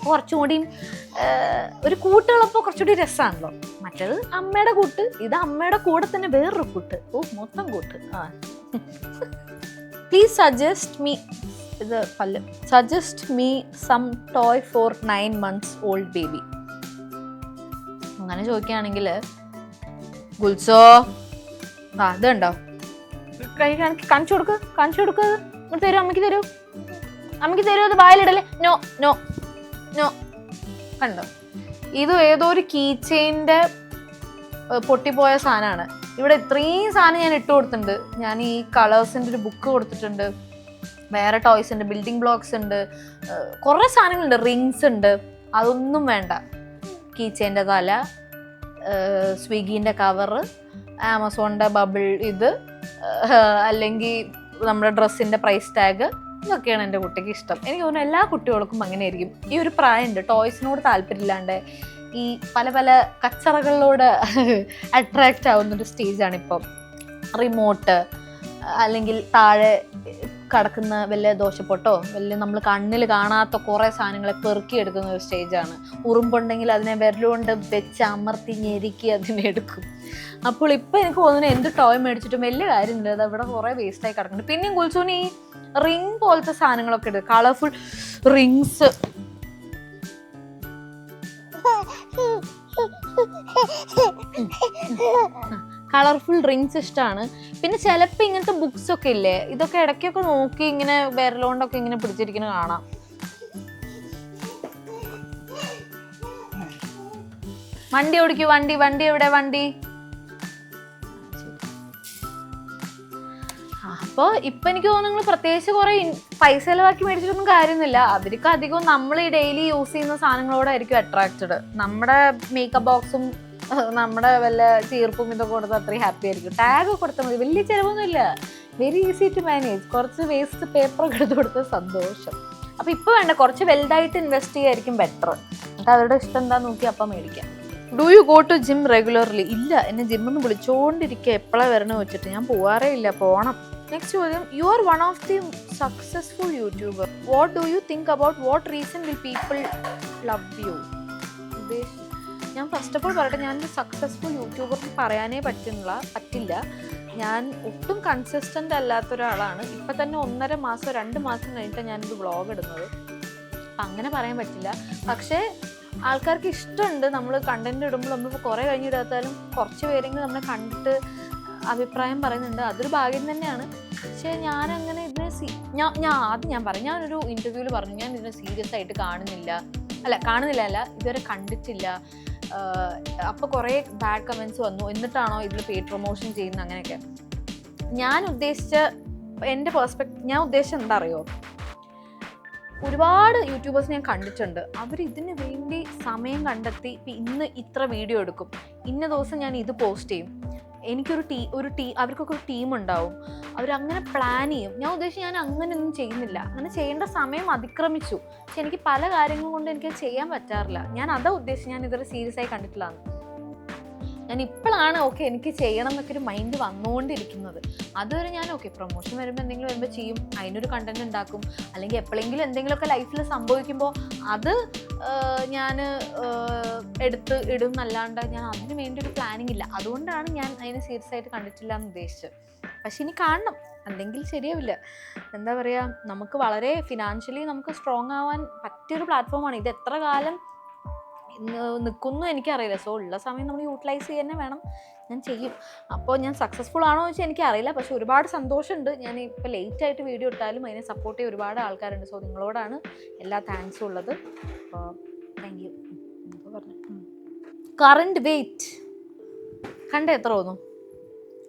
കുറച്ചും കൂടിയും ഒരു കൂട്ടുകളപ്പോൾ കുറച്ചുകൂടി രസമാണല്ലോ. മറ്റേത് അമ്മയുടെ കൂട്ട്, ഇത് അമ്മയുടെ കൂടെ തന്നെ വേറൊരു കൂട്ട്, മൊത്തം കൂട്ട്. Please suggest me some toy for 9 months old baby. അങ്ങനെ ചോദിക്കുകയാണെങ്കിൽ ഗുൽസോ അതുണ്ടോ, കാണിച്ചു കൊടുക്കുക. തരൂ, അമ്മയ്ക്ക് തരൂ, അത് വായിലിടല്ലേ. No no no. കണ്ടോ, ഇത് ഏതോ ഒരു കീ ചെയിൻ്റെ പൊട്ടിപ്പോയ സാധനമാണ്. ഇവിടെ ഇത്രയും സാധനം ഞാൻ ഇട്ട് കൊടുത്തിട്ടുണ്ട്. ഞാൻ ഈ കളേഴ്സിൻ്റെ ഒരു ബുക്ക് കൊടുത്തിട്ടുണ്ട്, വേറെ ടോയ്സ് ഉണ്ട്, ബിൽഡിംഗ് ബ്ലോക്സ് ഉണ്ട്, കുറേ സാധനങ്ങളുണ്ട്, റിങ്സ് ഉണ്ട്. അതൊന്നും വേണ്ട. കീ ചെയിൻ്റെ തല, സ്വിഗ്ഗീൻ്റെ കവറ്, ആമസോണിൻ്റെ ബബിൾ ഇത്, അല്ലെങ്കിൽ നമ്മുടെ ഡ്രസ്സിൻ്റെ പ്രൈസ് ടാഗ്, ഇതൊക്കെയാണ് എൻ്റെ കുട്ടിക്ക് ഇഷ്ടം. എനിക്ക് തോന്നുന്നു എല്ലാ കുട്ടികൾക്കും അങ്ങനെ ആയിരിക്കും. ഈ ഒരു പ്രായമുണ്ട്, ടോയ്സിനോട് താല്പര്യമില്ലാണ്ട് ഈ പല പല കച്ചറകളിലൂടെ അട്രാക്റ്റ് ആവുന്നൊരു സ്റ്റേജാണിപ്പം. റിമോട്ട്, അല്ലെങ്കിൽ താഴെ കടക്കുന്ന വല്ല ദോശപ്പൊട്ടോ വല്ല നമ്മൾ കണ്ണിൽ കാണാത്ത കുറേ സാധനങ്ങളെ പെറുക്കിയെടുക്കുന്ന ഒരു സ്റ്റേജാണ്. ഉറുമ്പുണ്ടെങ്കിൽ അതിനെ വിരലുകൊണ്ട് വെച്ച് അമർത്തി ഞെരുക്കി അതിനെടുക്കും. അപ്പോൾ ഇപ്പം എനിക്ക് തോന്നുന്നു എന്ത് ടോയ് മേടിച്ചിട്ടും വലിയ കാര്യമില്ല, അത് അവിടെ കുറേ വേസ്റ്റായി കിടക്കുന്നുണ്ട്. പിന്നെയും കുൽസുവിന് ഈ റിങ് പോലത്തെ സാധനങ്ങളൊക്കെ ഇടും, കളർഫുൾ റിങ്സ്. കളർഫുൾ റിങ്സ് ഇഷ്ടമാണ്. പിന്നെ ചിലപ്പോൾ ഇങ്ങനത്തെ ബുക്സ് ഒക്കെ ഇല്ലേ, ഇതൊക്കെ ഇടയ്ക്കൊക്കെ നോക്കി ഇങ്ങനെ വിരലോണ്ടൊക്കെ ഇങ്ങനെ പിടിച്ചിരിക്കുന്നത് കാണാം. വണ്ടി ഓടിക്കൂ, വണ്ടി വണ്ടി എവിടെ വണ്ടി? അപ്പോൾ ഇപ്പം എനിക്ക് തോന്നുന്നു നിങ്ങൾ പ്രത്യേകിച്ച് കുറേ പൈസ ചിലവാക്കി മേടിച്ചിട്ടൊന്നും കാര്യമൊന്നുമില്ല. അവർക്ക് അധികവും നമ്മൾ ഈ ഡെയിലി യൂസ് ചെയ്യുന്ന സാധനങ്ങളോടായിരിക്കും അട്രാക്റ്റഡ്. നമ്മുടെ മേക്കപ്പ് ബോക്സും നമ്മുടെ വല്ല ചീർപ്പും ഇതൊക്കെ കൊടുത്താൽ അത്രയും ഹാപ്പി ആയിരിക്കും. ടാഗ് കൊടുത്താൽ മതി, വലിയ ചിലവൊന്നുമില്ല, വെരി ഈസി ടു മാനേജ്. കുറച്ച് വേസ്റ്റ് പേപ്പറൊക്കെ എടുത്ത് കൊടുത്ത സന്തോഷം. അപ്പോൾ ഇപ്പോൾ വേണ്ട, കുറച്ച് വലുതായിട്ട് ഇൻവെസ്റ്റ് ചെയ്യായിരിക്കും ബെറ്റർ. നമുക്ക് അവരുടെ ഇഷ്ടം എന്താ നോക്കി അപ്പം മേടിക്കാം. Do you go to gym regularly? ഇല്ല, എന്നെ ജിമ്മിന്ന് വിളിച്ചുകൊണ്ടിരിക്കുക, എപ്പോഴാണ് വരണ വെച്ചിട്ട് ഞാൻ പോവാറേ ഇല്ല, പോകണം. നെക്സ്റ്റ് ചോദ്യം, you are one of the successful YouTuber. What do you think about what reason will people love you? ഞാൻ ഫസ്റ്റ് ഓഫ് ഓൾ പറയട്ടെ, ഞാനൊരു സക്സസ്ഫുൾ യൂട്യൂബർ പറയാനേ പറ്റില്ല. ഞാൻ ഒട്ടും കൺസിസ്റ്റൻ്റ് അല്ലാത്ത ഒരാളാണ്. ഇപ്പം തന്നെ 1.5 മാസം 2 മാസം കഴിഞ്ഞിട്ട് ഞാനൊരു വ്ളോഗ് ഇടുന്നത്. അപ്പം അങ്ങനെ പറയാൻ പറ്റില്ല. പക്ഷേ ആൾക്കാർക്ക് ഇഷ്ടമുണ്ട് നമ്മൾ കണ്ടന്റ് ഇടുമ്പോൾ. നമ്മളിപ്പോൾ കുറേ കഴിഞ്ഞിടാത്താലും കുറച്ച് പേരെങ്കിലും നമ്മളെ കണ്ടിട്ട് അഭിപ്രായം പറയുന്നുണ്ട്, അതൊരു ഭാഗ്യം തന്നെയാണ്. പക്ഷേ ഞാനങ്ങനെ ഇതിനെ ഞാൻ പറയും, ഞാനൊരു ഇൻ്റർവ്യൂവിൽ പറഞ്ഞു ഞാൻ ഇതിനെ സീരിയസ് ആയിട്ട് കാണുന്നില്ല, ഇതുവരെ കണ്ടിട്ടില്ല. അപ്പോൾ കുറേ ബാഡ് കമൻറ്റ്സ് വന്നു, എന്നിട്ടാണോ ഇതിൽ പെയ്ഡ് പ്രൊമോഷൻ ചെയ്യുന്നത് അങ്ങനെയൊക്കെ. ഞാൻ ഉദ്ദേശിച്ച എന്താ അറിയോ, ഒരുപാട് യൂട്യൂബേഴ്സ് ഞാൻ കണ്ടിട്ടുണ്ട്. അവർ ഇതിന് വേണ്ടി സമയം കണ്ടെത്തി ഇന്ന് ഇത്ര വീഡിയോ എടുക്കും, ഇന്ന ദിവസം ഞാൻ ഇത് പോസ്റ്റ് ചെയ്യും, അവർക്കൊക്കെ ഒരു ടീം ഉണ്ടാവും, അവരങ്ങനെ പ്ലാൻ ചെയ്യും. ഞാൻ ഉദ്ദേശിച്ച് ഞാൻ അങ്ങനെയൊന്നും ചെയ്യുന്നില്ല, അങ്ങനെ ചെയ്യേണ്ട സമയം അതിക്രമിച്ചു. പക്ഷെ എനിക്ക് പല കാര്യങ്ങൾ കൊണ്ട് എനിക്ക് ചെയ്യാൻ പറ്റാറില്ല. ഞാൻ അതാ ഉദ്ദേശിച്ച് ഞാൻ ഇതൊരു സീരിയസ് ആയി കണ്ടിട്ടില്ല. ഞാൻ ഇപ്പോഴാണ് ഓക്കെ എനിക്ക് ചെയ്യണം എന്നൊക്കെ ഒരു മൈൻഡ് വന്നുകൊണ്ടിരിക്കുന്നത്. അതുവരെ ഞാൻ ഓക്കെ പ്രൊമോഷൻ എന്തെങ്കിലും വരുമ്പോൾ ചെയ്യും, അതിനൊരു കണ്ടന്റ് ഉണ്ടാക്കും, അല്ലെങ്കിൽ എപ്പോഴെങ്കിലും എന്തെങ്കിലുമൊക്കെ ലൈഫിൽ സംഭവിക്കുമ്പോൾ അത് ഞാൻ എടുത്ത് ഇടും എന്നല്ലാണ്ട് ഞാൻ അതിന് വേണ്ടി ഒരു പ്ലാനിങ് ഇല്ല. അതുകൊണ്ടാണ് ഞാൻ അതിനെ സീരിയസ് ആയിട്ട് കണ്ടിട്ടില്ല എന്ന് ഉദ്ദേശിച്ചത്. പക്ഷെ ഇനി കാണണം, അല്ലെങ്കിൽ ശരിയാവില്ല. എന്താ പറയുക, നമുക്ക് വളരെ ഫിനാൻഷ്യലി നമുക്ക് സ്ട്രോങ് ആവാൻ പറ്റിയൊരു പ്ലാറ്റ്ഫോമാണ് ഇത്. എത്ര കാലം നിൽക്കുന്നു എനിക്കറിയില്ല. സോ ഉള്ള സമയം നമ്മൾ യൂട്ടിലൈസ് ചെയ്യാൻ വേണം. ഞാൻ ചെയ്യും. അപ്പോൾ ഞാൻ സക്സസ്ഫുൾ ആണോ എന്ന് വെച്ചാൽ എനിക്കറിയില്ല. പക്ഷെ ഒരുപാട് സന്തോഷമുണ്ട്. ഞാൻ ഇപ്പോൾ ലേറ്റായിട്ട് വീഡിയോ ഇട്ടാലും അതിനെ സപ്പോർട്ട് ചെയ്യാൻ ഒരുപാട് ആൾക്കാരുണ്ട്. സോ നിങ്ങളോടാണ് എല്ലാ താങ്ക്സും ഉള്ളത്. അപ്പോൾ താങ്ക് യു. പറഞ്ഞു കറണ്ട് വെയിറ്റ് കണ്ട എത്ര തോന്നും?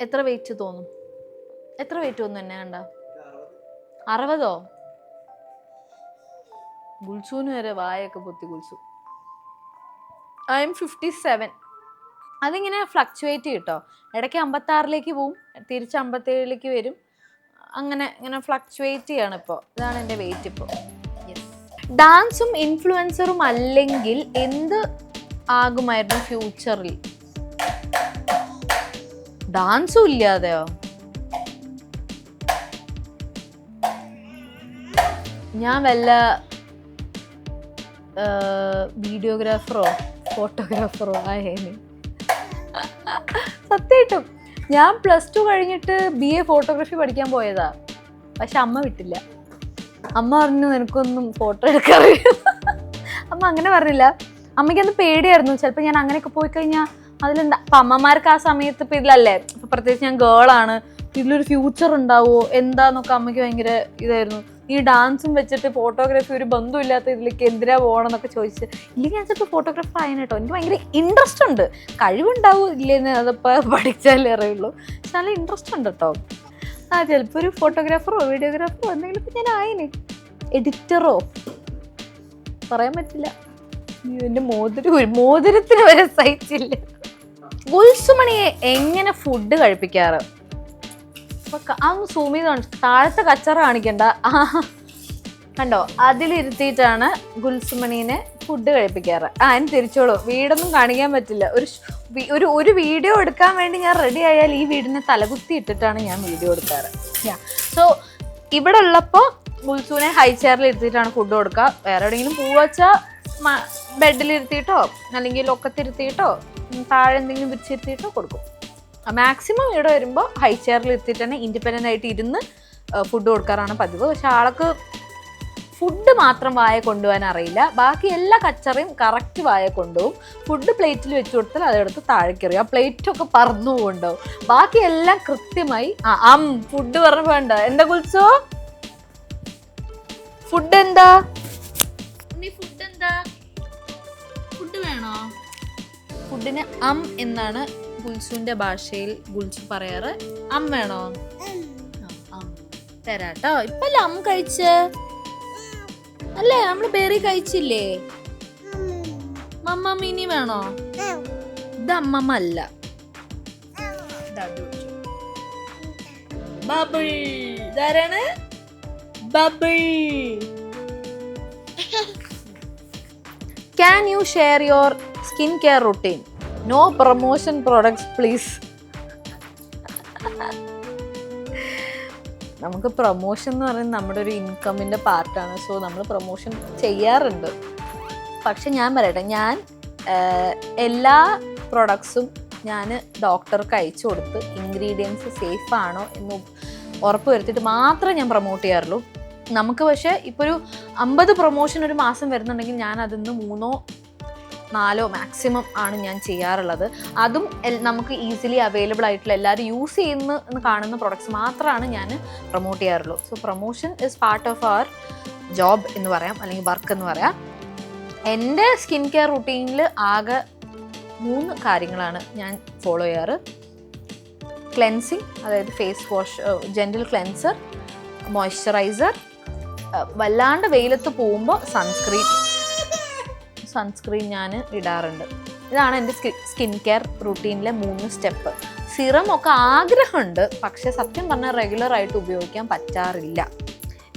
എത്ര വെയിറ്റ് തോന്നും? എത്ര വെയിറ്റ് തോന്നും എന്നെ കണ്ട? 60? ഗുൽസൂന് വരെ വായൊക്കെ പൊത്തി ഗുൽസു. I M 57. അതിങ്ങനെ ഫ്ലക്ച്വേറ്റ് ചെയ്യട്ടോ. ഇടയ്ക്ക് 56 പോവും, തിരിച്ച് 57 വരും. ഇങ്ങനെ ഫ്ലക്ച്വേറ്റ് ചെയ്യാണ് ഇപ്പോൾ. ഇതാണ് എൻ്റെ വെയിറ്റ് ഇപ്പോൾ. യെസ്. ഡാൻസും ഇൻഫ്ലുവൻസറും അല്ലെങ്കിൽ എന്ത് ആകുമായിരുന്നു ഫ്യൂച്ചറിൽ? ഡാൻസും ഇല്ലാതെയോ? ഞാൻ വല്ല വീഡിയോഗ്രാഫറോ ഫോട്ടോഗ്രാഫറോ ആയേനെ. സത്യമായിട്ടും ഞാൻ +2 കഴിഞ്ഞിട്ട് BA ഫോട്ടോഗ്രാഫി പഠിക്കാൻ പോയതാ. പക്ഷെ അമ്മ വിട്ടില്ല. അമ്മ പറഞ്ഞു നിനക്കൊന്നും ഫോട്ടോ എടുക്കാറില്ല. അമ്മ അങ്ങനെ പറഞ്ഞില്ല. അമ്മയ്ക്കത് പേടിയായിരുന്നു. ചിലപ്പോൾ ഞാൻ അങ്ങനെയൊക്കെ പോയി കഴിഞ്ഞാൽ അതിലെന്താ, അപ്പം അമ്മമാർക്ക് ആ സമയത്ത് ഇപ്പം ഇതിലല്ലേ, ഇപ്പം പ്രത്യേകിച്ച് ഞാൻ ഗേളാണ്, ഇതിലൊരു ഫ്യൂച്ചർ ഉണ്ടാവുമോ എന്താന്നൊക്കെ അമ്മയ്ക്ക് ഭയങ്കര ഇതായിരുന്നു. ഈ ഡാൻസും വെച്ചിട്ട് ഫോട്ടോഗ്രാഫി ഒരു ബന്ധമില്ലാത്ത ഇതിലേക്ക് എന്തിനാ പോകണം എന്നൊക്കെ ചോദിച്ച്, ഇല്ലെങ്കിൽ ഞാൻ ചിലപ്പോൾ ഫോട്ടോഗ്രാഫർ ആയതിന് കേട്ടോ. എനിക്ക് ഭയങ്കര ഇൻട്രസ്റ്റ് ഉണ്ട്. കഴിവുണ്ടാവും ഇല്ലെന്ന് അതിപ്പോൾ പഠിച്ചാലേ അറിയുള്ളൂ. പക്ഷെ നല്ല ഇൻട്രസ്റ്റ് ഉണ്ട് കേട്ടോ. ചിലപ്പോൾ ഒരു ഫോട്ടോഗ്രാഫറോ വീഡിയോഗ്രാഫറോ എന്തെങ്കിലും ഞാൻ ആയിന്, എഡിറ്ററോ പറയാൻ പറ്റില്ല. എൻ്റെ മോതിരത്തിന് വരെ സഹിച്ചില്ല. ഗുൽസുമണിയെ എങ്ങനെ ഫുഡ് കഴിപ്പിക്കാറ്? അതൊന്ന് സൂം ചെയ്ത് കാണിച്ചു. താഴത്തെ കച്ചറ കാണിക്കണ്ട, കണ്ടോ, അതിലിരുത്തിയിട്ടാണ് ഗുൽസുമണീനെ ഫുഡ് കഴിപ്പിക്കാറ്. അതിന് തിരിച്ചോളൂ, വീടൊന്നും കാണിക്കാൻ പറ്റില്ല. ഒരു വീഡിയോ എടുക്കാൻ വേണ്ടി ഞാൻ റെഡി ആയാൽ ഈ വീടിനെ തലകുത്തി ഇട്ടിട്ടാണ് ഞാൻ വീഡിയോ എടുക്കാറ്. സോ ഇവിടെ ഉള്ളപ്പോൾ ഗുൽസുവിനെ ഹൈ ചെയറിൽ ഇരുത്തിയിട്ടാണ് ഫുഡ് കൊടുക്കുക. വേറെ എവിടെയെങ്കിലും പോവാച്ചാൽ ബെഡിലിരുത്തിയിട്ടോ അല്ലെങ്കിൽ ഒക്കത്തിരുത്തിയിട്ടോ താഴെ എന്തെങ്കിലും വിരിച്ചിരുത്തിയിട്ടോ കൊടുക്കും. മാക്സിമം ഇവിടെ വരുമ്പോൾ ഹൈ ചെയറിൽ ഇരുത്തിയിട്ട് തന്നെ ഇൻഡിപെൻഡൻ്റ് ആയിട്ട് ഇരുന്ന് ഫുഡ് കൊടുക്കാറാണ് പതിവ്. പക്ഷെ ആൾക്ക് ഫുഡ് മാത്രം വായ കൊണ്ടുപോകാൻ അറിയില്ല, ബാക്കി എല്ലാ കച്ചറയും കറക്റ്റ് വായ കൊണ്ടുപോകും. ഫുഡ് പ്ലേറ്റിൽ വെച്ച് കൊടുത്താൽ അതെടുത്ത് താഴേക്കെറിയും, ആ പ്ലേറ്റൊക്കെ പറന്നു പോകുന്നുണ്ടാവും. ബാക്കി എല്ലാം കൃത്യമായി ഫുഡ് പറഞ്ഞു വേണ്ട. എന്താ ഗുൽസോ ഫുഡ് എന്താ? ഫുഡ് എന്താ? ഫുഡ് വേണോ? ഫുഡിന് എന്നാണ് ഗുൽസുവിന്റെ ഭാഷയിൽ ഗുൽസു പറയാറ്. വേണോ? തരാട്ടോ. ഇപ്പല്ല കഴിച്ച അല്ലേ, നമ്മള് ബേറി കഴിച്ചില്ലേ? മമ്മ മിനി വേണോ? ഇത് അമ്മമ്മ അല്ല, ബബിൾ. ഇതാരാണ്? Bubble. Can you share your skincare routine? No promotion products please. നമുക്ക് പ്രൊമോഷൻ എന്ന് പറയുന്നത് നമ്മുടെ ഒരു ഇൻകമിൻ്റെ പാർട്ടാണ്. സോ നമ്മൾ പ്രൊമോഷൻ ചെയ്യാറുണ്ട്. പക്ഷെ ഞാൻ പറയട്ടെ, ഞാൻ എല്ലാ പ്രൊഡക്ട്സും ഞാൻ ഡോക്ടർക്ക് അയച്ചു കൊടുത്ത് ഇൻഗ്രീഡിയൻസ് സേഫ് ആണോ എന്ന് ഉറപ്പ് വരുത്തിയിട്ട് മാത്രമേ ഞാൻ പ്രൊമോട്ട് ചെയ്യാറുള്ളൂ. നമുക്ക് പക്ഷേ ഇപ്പോൾ ഒരു 50 പ്രൊമോഷൻ ഒരു മാസം വരുന്നുണ്ടെങ്കിൽ ഞാൻ അതിന്ന് 3-4 മാക്സിമം ആണ് ഞാൻ ചെയ്യാറുള്ളത്. അതും നമുക്ക് ഈസിലി അവൈലബിൾ ആയിട്ടുള്ള എല്ലാവരും യൂസ് ചെയ്യുന്ന കാണുന്ന പ്രൊഡക്ട്സ് മാത്രമാണ് ഞാൻ പ്രൊമോട്ട് ചെയ്യാറുള്ളൂ. So promotion is part of our job എന്ന് പറയാം, അല്ലെങ്കിൽ വർക്ക് എന്ന് പറയാം. എൻ്റെ സ്കിൻ കെയർ റുട്ടീനിൽ ആകെ 3 കാര്യങ്ങളാണ് ഞാൻ ഫോളോ ചെയ്യാറ്. ക്ലെൻസിങ്, അതായത് face wash, gentle cleanser, moisturiser, വല്ലാണ്ട് വെയിലത്ത് പോകുമ്പോൾ സൺസ്ക്രീൻ ഞാൻ ഇടാറുണ്ട്. ഇതാണ് എൻ്റെ സ്കിൻ കെയർ റുട്ടീനിലെ 3 സ്റ്റെപ്പ്. സിറം ഒക്കെ ആഗ്രഹമുണ്ട്, പക്ഷെ സത്യം പറഞ്ഞാൽ റെഗുലർ ആയിട്ട് ഉപയോഗിക്കാൻ പറ്റാറില്ല.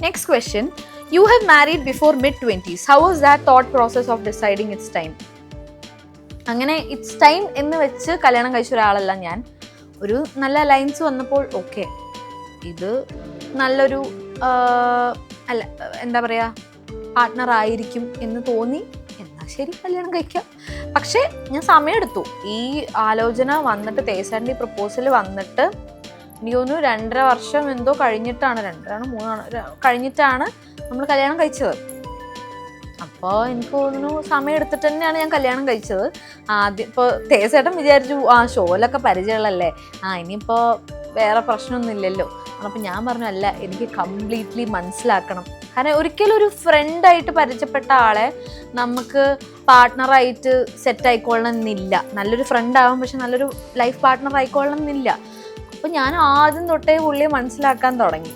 Next question, you have married before mid-20s. How was that thought process of deciding it's time? അങ്ങനെ ഇറ്റ്സ് ടൈം എന്ന് വെച്ച് കല്യാണം കഴിച്ച ഒരാളല്ല ഞാൻ. ഒരു നല്ല അലയൻസ് വന്നപ്പോൾ ഓക്കെ, ഇത് നല്ലൊരു അല്ല എന്താ പറയുക, പാർട്ട്ണർ ആയിരിക്കും എന്ന് തോന്നി, എന്നാൽ ശരി കല്യാണം കഴിക്കാം. പക്ഷേ ഞാൻ സമയമെടുത്തു. ഈ ആലോചന വന്നിട്ട്, തേസാൻ്റെ പ്രപ്പോസൽ വന്നിട്ട് എനിക്ക് തോന്നുന്നു 2.5 വർഷം എന്തോ കഴിഞ്ഞിട്ടാണ്, 2-3 കഴിഞ്ഞിട്ടാണ് നമ്മൾ കല്യാണം കഴിച്ചത്. അപ്പോൾ എനിക്ക് തോന്നുന്നു സമയം എടുത്തിട്ട് തന്നെയാണ് ഞാൻ കല്യാണം കഴിച്ചത്. ആദ്യം ഇപ്പോൾ തേസേട്ടൻ വിചാരിച്ചു ഷോയിലൊക്കെ പരിചയമുള്ളല്ലേ, ഇനിയിപ്പോൾ വേറെ പ്രശ്നമൊന്നുമില്ലല്ലോ. അപ്പം ഞാൻ പറഞ്ഞു അല്ല, എനിക്ക് കംപ്ലീറ്റ്ലി മനസ്സിലാക്കണം. കാരണം ഒരിക്കലും ഒരു ഫ്രണ്ടായിട്ട് പരിചയപ്പെട്ട ആളെ നമുക്ക് പാർട്ട്ണറായിട്ട് സെറ്റ് ആയിക്കൊള്ളണം എന്നില്ല. നല്ലൊരു ഫ്രണ്ട് ആവാം, പക്ഷെ നല്ലൊരു ലൈഫ് പാർട്ട്ണർ ആയിക്കൊള്ളണം എന്നില്ല. അപ്പം ഞാൻ ആദ്യം തൊട്ടേ പുള്ളിയെ മനസ്സിലാക്കാൻ തുടങ്ങി.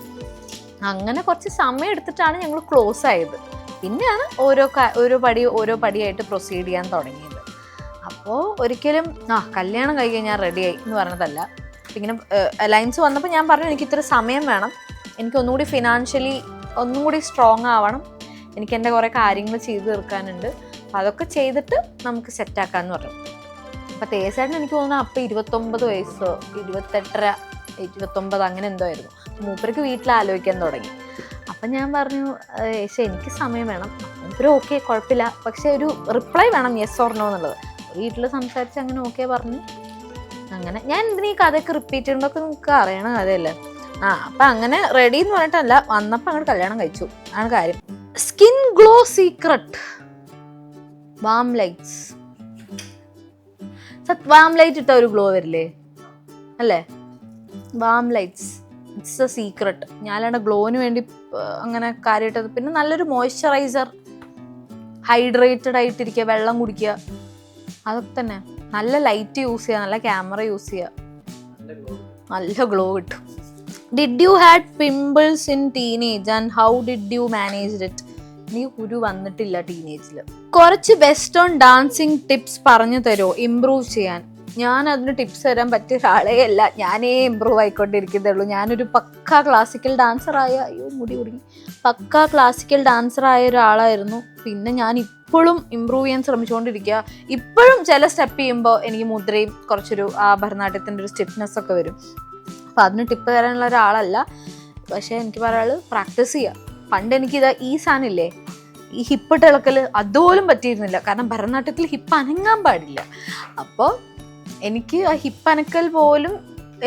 അങ്ങനെ കുറച്ച് സമയം എടുത്തിട്ടാണ് ഞങ്ങൾ ക്ലോസ് ആയത്. പിന്നെയാണ് ഓരോ പടിയായിട്ട് പ്രൊസീഡ് ചെയ്യാൻ തുടങ്ങിയത്. അപ്പോൾ ഒരിക്കലും കല്യാണം കഴിക്കാൻ ഞാൻ റെഡിയായി എന്ന് പറഞ്ഞതല്ല. ഇങ്ങനെ അലയൻസ് വന്നപ്പോൾ ഞാൻ പറഞ്ഞു എനിക്ക് ഇത്ര സമയം വേണം, എനിക്ക് ഒന്നുകൂടി ഫിനാൻഷ്യലി ഒന്നും കൂടി സ്ട്രോങ് ആവണം, എനിക്ക് എൻ്റെ കുറേ കാര്യങ്ങൾ ചെയ്തു തീർക്കാനുണ്ട്, അപ്പം അതൊക്കെ ചെയ്തിട്ട് നമുക്ക് സെറ്റാക്കാമെന്ന് പറഞ്ഞു. അപ്പം തേസായിട്ട് എനിക്ക് തോന്നുന്നു അപ്പം 29 വയസ്സോ 28, 29 അങ്ങനെ എന്തോ ആയിരുന്നു. മൂപ്പർക്ക് വീട്ടിൽ ആലോചിക്കാൻ തുടങ്ങി. അപ്പം ഞാൻ പറഞ്ഞു പക്ഷേ എനിക്ക് സമയം വേണം. മൂപ്പര് ഓക്കെ കുഴപ്പമില്ല, പക്ഷേ ഒരു റിപ്ലൈ വേണം, യെസ് ഓർ നോ എന്നുള്ളത്. വീട്ടിൽ സംസാരിച്ച് അങ്ങനെ ഓക്കെ പറഞ്ഞു. അങ്ങനെ ഞാൻ എന്തിനാ ഈ കഥയൊക്കെ റിപ്പീറ്റ് ചെയ്യുന്നതൊക്കെ നിങ്ങൾക്ക് അറിയണ കഥയല്ലേ. അപ്പം അങ്ങനെ റെഡി എന്ന് പറഞ്ഞിട്ടല്ല, വന്നപ്പോൾ അങ്ങോട്ട് കല്യാണം കഴിച്ചു ആണ് കാര്യം. Skin glow secret warm lights. Warm light ഇട്ട ഒരു ഗ്ലോ വരില്ലേ അല്ലേ? Warm lights it's A secret. ഞാനവിടെ ഗ്ലോന് വേണ്ടി അങ്ങനെ കാര്യമായിട്ടത്. പിന്നെ നല്ലൊരു മോയ്സ്ചറൈസർ, ഹൈഡ്രേറ്റഡ് ആയിട്ടിരിക്കുക, വെള്ളം കുടിക്കുക, അതൊക്കെ തന്നെ. നല്ല ലൈറ്റ് യൂസ് ചെയ്യുക, നല്ല ക്യാമറ യൂസ് ചെയ്യുക, നല്ല ഗ്ലോ കിട്ടും. Did you had pimples in teenage and how did you manage it? എനിക്ക് കുരു വന്നിട്ടില്ല ടീനേജിൽ. കുറച്ച് വെസ്റ്റേൺ ഡാൻസിങ് ടിപ്സ് പറഞ്ഞു തരുമോ ഇംപ്രൂവ് ചെയ്യാൻ? ഞാൻ അതിന് ടിപ്സ് തരാൻ പറ്റിയ ഒരാളേ അല്ല, ഞാനേ ഇമ്പ്രൂവ് ആയിക്കൊണ്ടിരിക്കുന്നേ ഉള്ളൂ. ഞാനൊരു പക്കാ ക്ലാസിക്കൽ ഡാൻസറായ പക്കാ ക്ലാസിക്കൽ ഡാൻസറായ ഒരാളായിരുന്നു. പിന്നെ ഞാൻ ഇപ്പോഴും ഇമ്പ്രൂവ് ചെയ്യാൻ ശ്രമിച്ചുകൊണ്ടിരിക്കുക. ഇപ്പോഴും ചില സ്റ്റെപ്പ് ചെയ്യുമ്പോൾ എനിക്ക് മുദ്രയും കുറച്ചൊരു ഭരതനാട്യത്തിൻ്റെ ഒരു സ്റ്റിഫ്നെസ് ഒക്കെ വരും. അപ്പം അതിന് ടിപ്പ് തരാനുള്ള ഒരാളല്ല. പക്ഷെ എനിക്ക് പറയാനുള്ളത് പ്രാക്ടീസ് ചെയ്യുക. പണ്ട് എനിക്കിതാ ഈ സാധനമില്ലേ, ഈ ഹിപ്പിട്ട് ഇളക്കൽ അതുപോലും പറ്റിയിരുന്നില്ല. കാരണം ഭരതനാട്യത്തിൽ ഹിപ്പ് അനങ്ങാൻ പാടില്ല. അപ്പോൾ എനിക്ക് ആ ഹിപ്പ് അനക്കൽ പോലും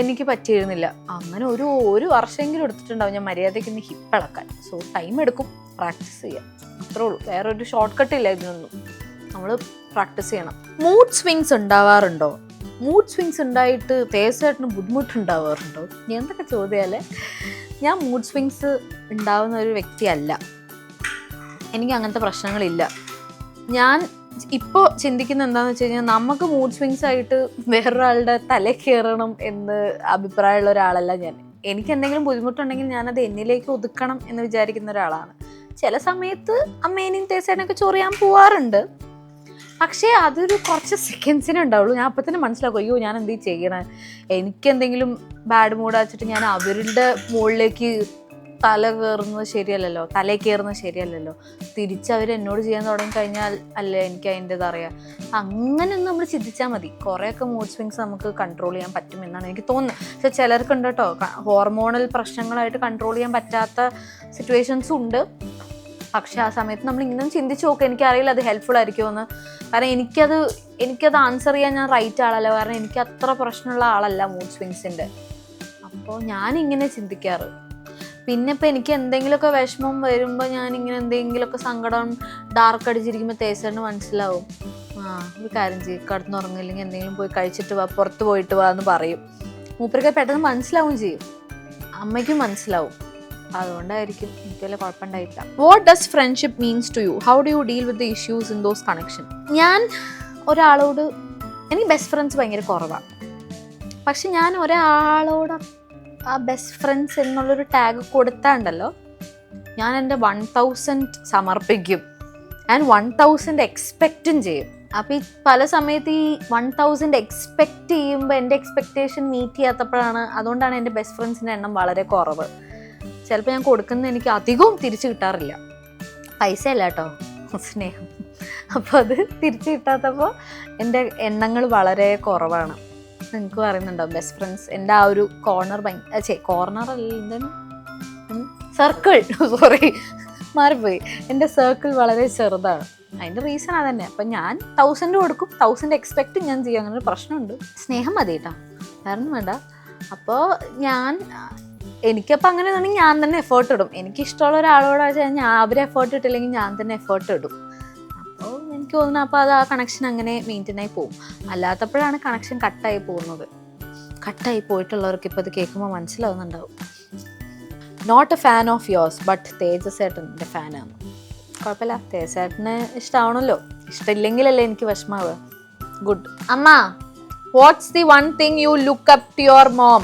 എനിക്ക് പറ്റിയിരുന്നില്ല. അങ്ങനെ ഒരു വർഷമെങ്കിലും എടുത്തിട്ടുണ്ടാവും ഞാൻ മര്യാദയ്ക്ക് ഇന്ന് ഹിപ്പ് ഇളക്കാൻ. സോ ടൈം എടുക്കും, പ്രാക്ടീസ് ചെയ്യാം, അത്രേ ഉള്ളൂ. വേറൊരു ഷോർട്ട് കട്ടില്ല ഇതിനൊന്നും. നമ്മൾ പ്രാക്ടീസ് ചെയ്യണം. മൂഡ് സ്വിങ്സ് ഉണ്ടാവാറുണ്ടോ? മൂഡ് സ്വിങ്സ് ഉണ്ടായിട്ട് തേജസേട്ടന് ബുദ്ധിമുട്ടുണ്ടാവാറുണ്ടോ? എന്തൊക്കെ ചോദ്യമല്ലേ. ഞാൻ മൂഡ് സ്വിങ്സ് ഉണ്ടാവുന്ന ഒരു വ്യക്തിയല്ല. എനിക്ക് അങ്ങനത്തെ പ്രശ്നങ്ങളില്ല. ഞാൻ ഇപ്പോൾ ചിന്തിക്കുന്ന എന്താണെന്ന് വെച്ച് കഴിഞ്ഞാൽ, നമുക്ക് മൂഡ് സ്വിങ്സ് ആയിട്ട് വേറൊരാളുടെ തല കയറണം എന്ന് അഭിപ്രായമുള്ള ഒരാളല്ല ഞാൻ. എനിക്ക് എന്തെങ്കിലും ബുദ്ധിമുട്ടുണ്ടെങ്കിൽ ഞാനത് എന്നിലേക്ക് ഒതുക്കണം എന്ന് വിചാരിക്കുന്ന ഒരാളാണ്. ചില സമയത്ത് അമ്മേനെയും തേജസേട്ടനൊക്കെ ചൊറിയാൻ പോവാറുണ്ട്. പക്ഷേ അതൊരു കുറച്ച് സെക്കൻഡ്സിനേ ഉണ്ടാവുള്ളൂ. ഞാൻ അപ്പം തന്നെ മനസ്സിലാക്കും, അയ്യോ ഞാൻ എന്ത് ചെയ്യണേ, എനിക്കെന്തെങ്കിലും ബാഡ് മൂഡ് വെച്ചിട്ട് ഞാൻ അവരുടെ മുകളിലേക്ക് തലയിൽ കയറുന്നത് ശരിയല്ലല്ലോ. തിരിച്ചവർ എന്നോട് ചെയ്യാൻ തുടങ്ങിക്കഴിഞ്ഞാൽ അല്ലേ എനിക്ക് അതിൻ്റെത് അറിയാം. അങ്ങനെയൊന്നും നമ്മൾ ചിന്തിച്ചാൽ മതി. കുറേയൊക്കെ മൂഡ് സ്വിങ്സ് നമുക്ക് കൺട്രോൾ ചെയ്യാൻ പറ്റുമെന്നാണ് എനിക്ക് തോന്നുന്നത്. പക്ഷെ ചിലർക്കുണ്ട് കേട്ടോ, ഹോർമോണൽ പ്രശ്നങ്ങളായിട്ട് കൺട്രോൾ ചെയ്യാൻ പറ്റാത്ത സിറ്റുവേഷൻസും ഉണ്ട്. പക്ഷെ ആ സമയത്ത് നമ്മൾ ഇങ്ങനെ ചിന്തിച്ച് നോക്കുക. എനിക്കറിയില്ല അത് ഹെൽപ്ഫുൾ ആയിരിക്കുമെന്ന്. കാരണം എനിക്കത് ആൻസർ ചെയ്യാൻ ഞാൻ റൈറ്റ് ആളല്ല. കാരണം എനിക്ക് അത്ര പ്രശ്നമുള്ള ആളല്ല മൂഡ് സ്വിങ്സിൻ്റെ. അപ്പോൾ ഞാനിങ്ങനെ ചിന്തിക്കാറ്. പിന്നെ ഇപ്പം എനിക്ക് എന്തെങ്കിലുമൊക്കെ വിഷമം വരുമ്പോൾ ഞാനിങ്ങനെ എന്തെങ്കിലുമൊക്കെ സങ്കടം ഡാർക്ക് അടിച്ചിരിക്കുമ്പോൾ തേജസേട്ടന് മനസ്സിലാവും, ഒരു കാര്യം ചെയ്യും, കിടന്നുറങ്ങില്ലെങ്കിൽ എന്തെങ്കിലും പോയി കഴിച്ചിട്ട് വാ, പുറത്ത് പോയിട്ട് വാ എന്ന് പറയും. മൂപ്പർക്ക് പെട്ടെന്ന് മനസ്സിലാവും ചെയ്യും, അമ്മയ്ക്കും മനസ്സിലാവും. അതുകൊണ്ടായിരിക്കും എനിക്ക് വലിയ കുഴപ്പമുണ്ടായിട്ടില്ല. What does friendship mean to you? How do you deal with the issues in those connection? ഞാൻ ഒരാളോട്, എനിക്ക് ബെസ്റ്റ് ഫ്രണ്ട്സ് ഭയങ്കര കുറവാണ്. പക്ഷെ ഞാൻ ഒരാളോട് ആ ബെസ്റ്റ് ഫ്രണ്ട്സ് എന്നുള്ളൊരു ടാഗ് കൊടുത്താണ്ടല്ലോ, ഞാൻ എൻ്റെ 1000 സമർപ്പിക്കും. ഞാൻ 1000 എക്സ്പെക്റ്റും ചെയ്യും. അപ്പോൾ ഈ പല സമയത്ത് ഈ 1000 എക്സ്പെക്റ്റ് ചെയ്യുമ്പോൾ എൻ്റെ എക്സ്പെക്റ്റേഷൻ മീറ്റ് ചെയ്യാത്തപ്പോഴാണ്. അതുകൊണ്ടാണ് എൻ്റെ ബെസ്റ്റ് ഫ്രണ്ട്സിൻ്റെ എണ്ണം വളരെ കുറവ്. ചിലപ്പോൾ ഞാൻ കൊടുക്കുന്നത് എനിക്ക് അധികവും തിരിച്ചു കിട്ടാറില്ല. പൈസ അല്ല കേട്ടോ, സ്നേഹം. അപ്പോൾ അത് തിരിച്ചു കിട്ടാത്തപ്പോൾ എൻ്റെ എണ്ണങ്ങൾ വളരെ കുറവാണ്. എനിക്ക് പറയുന്നുണ്ടാവും ബെസ്റ്റ് ഫ്രണ്ട്സ്. എൻ്റെ ആ ഒരു സർക്കിൾ മാറിപ്പോയി. എൻ്റെ സർക്കിൾ വളരെ ചെറുതാണ്. അതിൻ്റെ റീസൺ അതന്നെ. അപ്പം ഞാൻ 1000 കൊടുക്കും, 1000 എക്സ്പെക്റ്റ് ഞാൻ ചെയ്യും. അങ്ങനെ ഒരു പ്രശ്നമുണ്ട്. സ്നേഹം മതി കേട്ടോ, വേറെ ഒന്നും വേണ്ട. അപ്പോൾ എനിക്കപ്പോൾ അങ്ങനെ ആണെങ്കിൽ ഞാൻ തന്നെ എഫേർട്ട് ഇടും. എനിക്കിഷ്ടമുള്ള ഒരാളോട് വെച്ചാൽ അവർ എഫേർട്ട് ഇട്ടില്ലെങ്കിൽ ഞാൻ തന്നെ എഫേർട്ട് ഇടും. അപ്പോൾ എനിക്ക് തോന്നുന്നു അപ്പോൾ അത് ആ കണക്ഷൻ അങ്ങനെ മെയിൻറ്റെയിൻ ആയി പോകും. അല്ലാത്തപ്പോഴാണ് കണക്ഷൻ കട്ടായി പോകുന്നത്. കട്ടായി പോയിട്ടുള്ളവർക്ക് ഇപ്പോൾ ഇത് കേൾക്കുമ്പോൾ മനസ്സിലാവുന്നുണ്ടാവും. Not a fan of yours but തേജസേട്ടൻ്റെ ഫാനാണ്. കുഴപ്പമില്ല, തേജസേട്ടന് ഇഷ്ടമാവണമല്ലോ. ഇഷ്ടമില്ലെങ്കിലല്ലേ എനിക്ക് വിഷമാവുക. ഗുഡ്. അമ്മ, what's the one thing you look up to your mom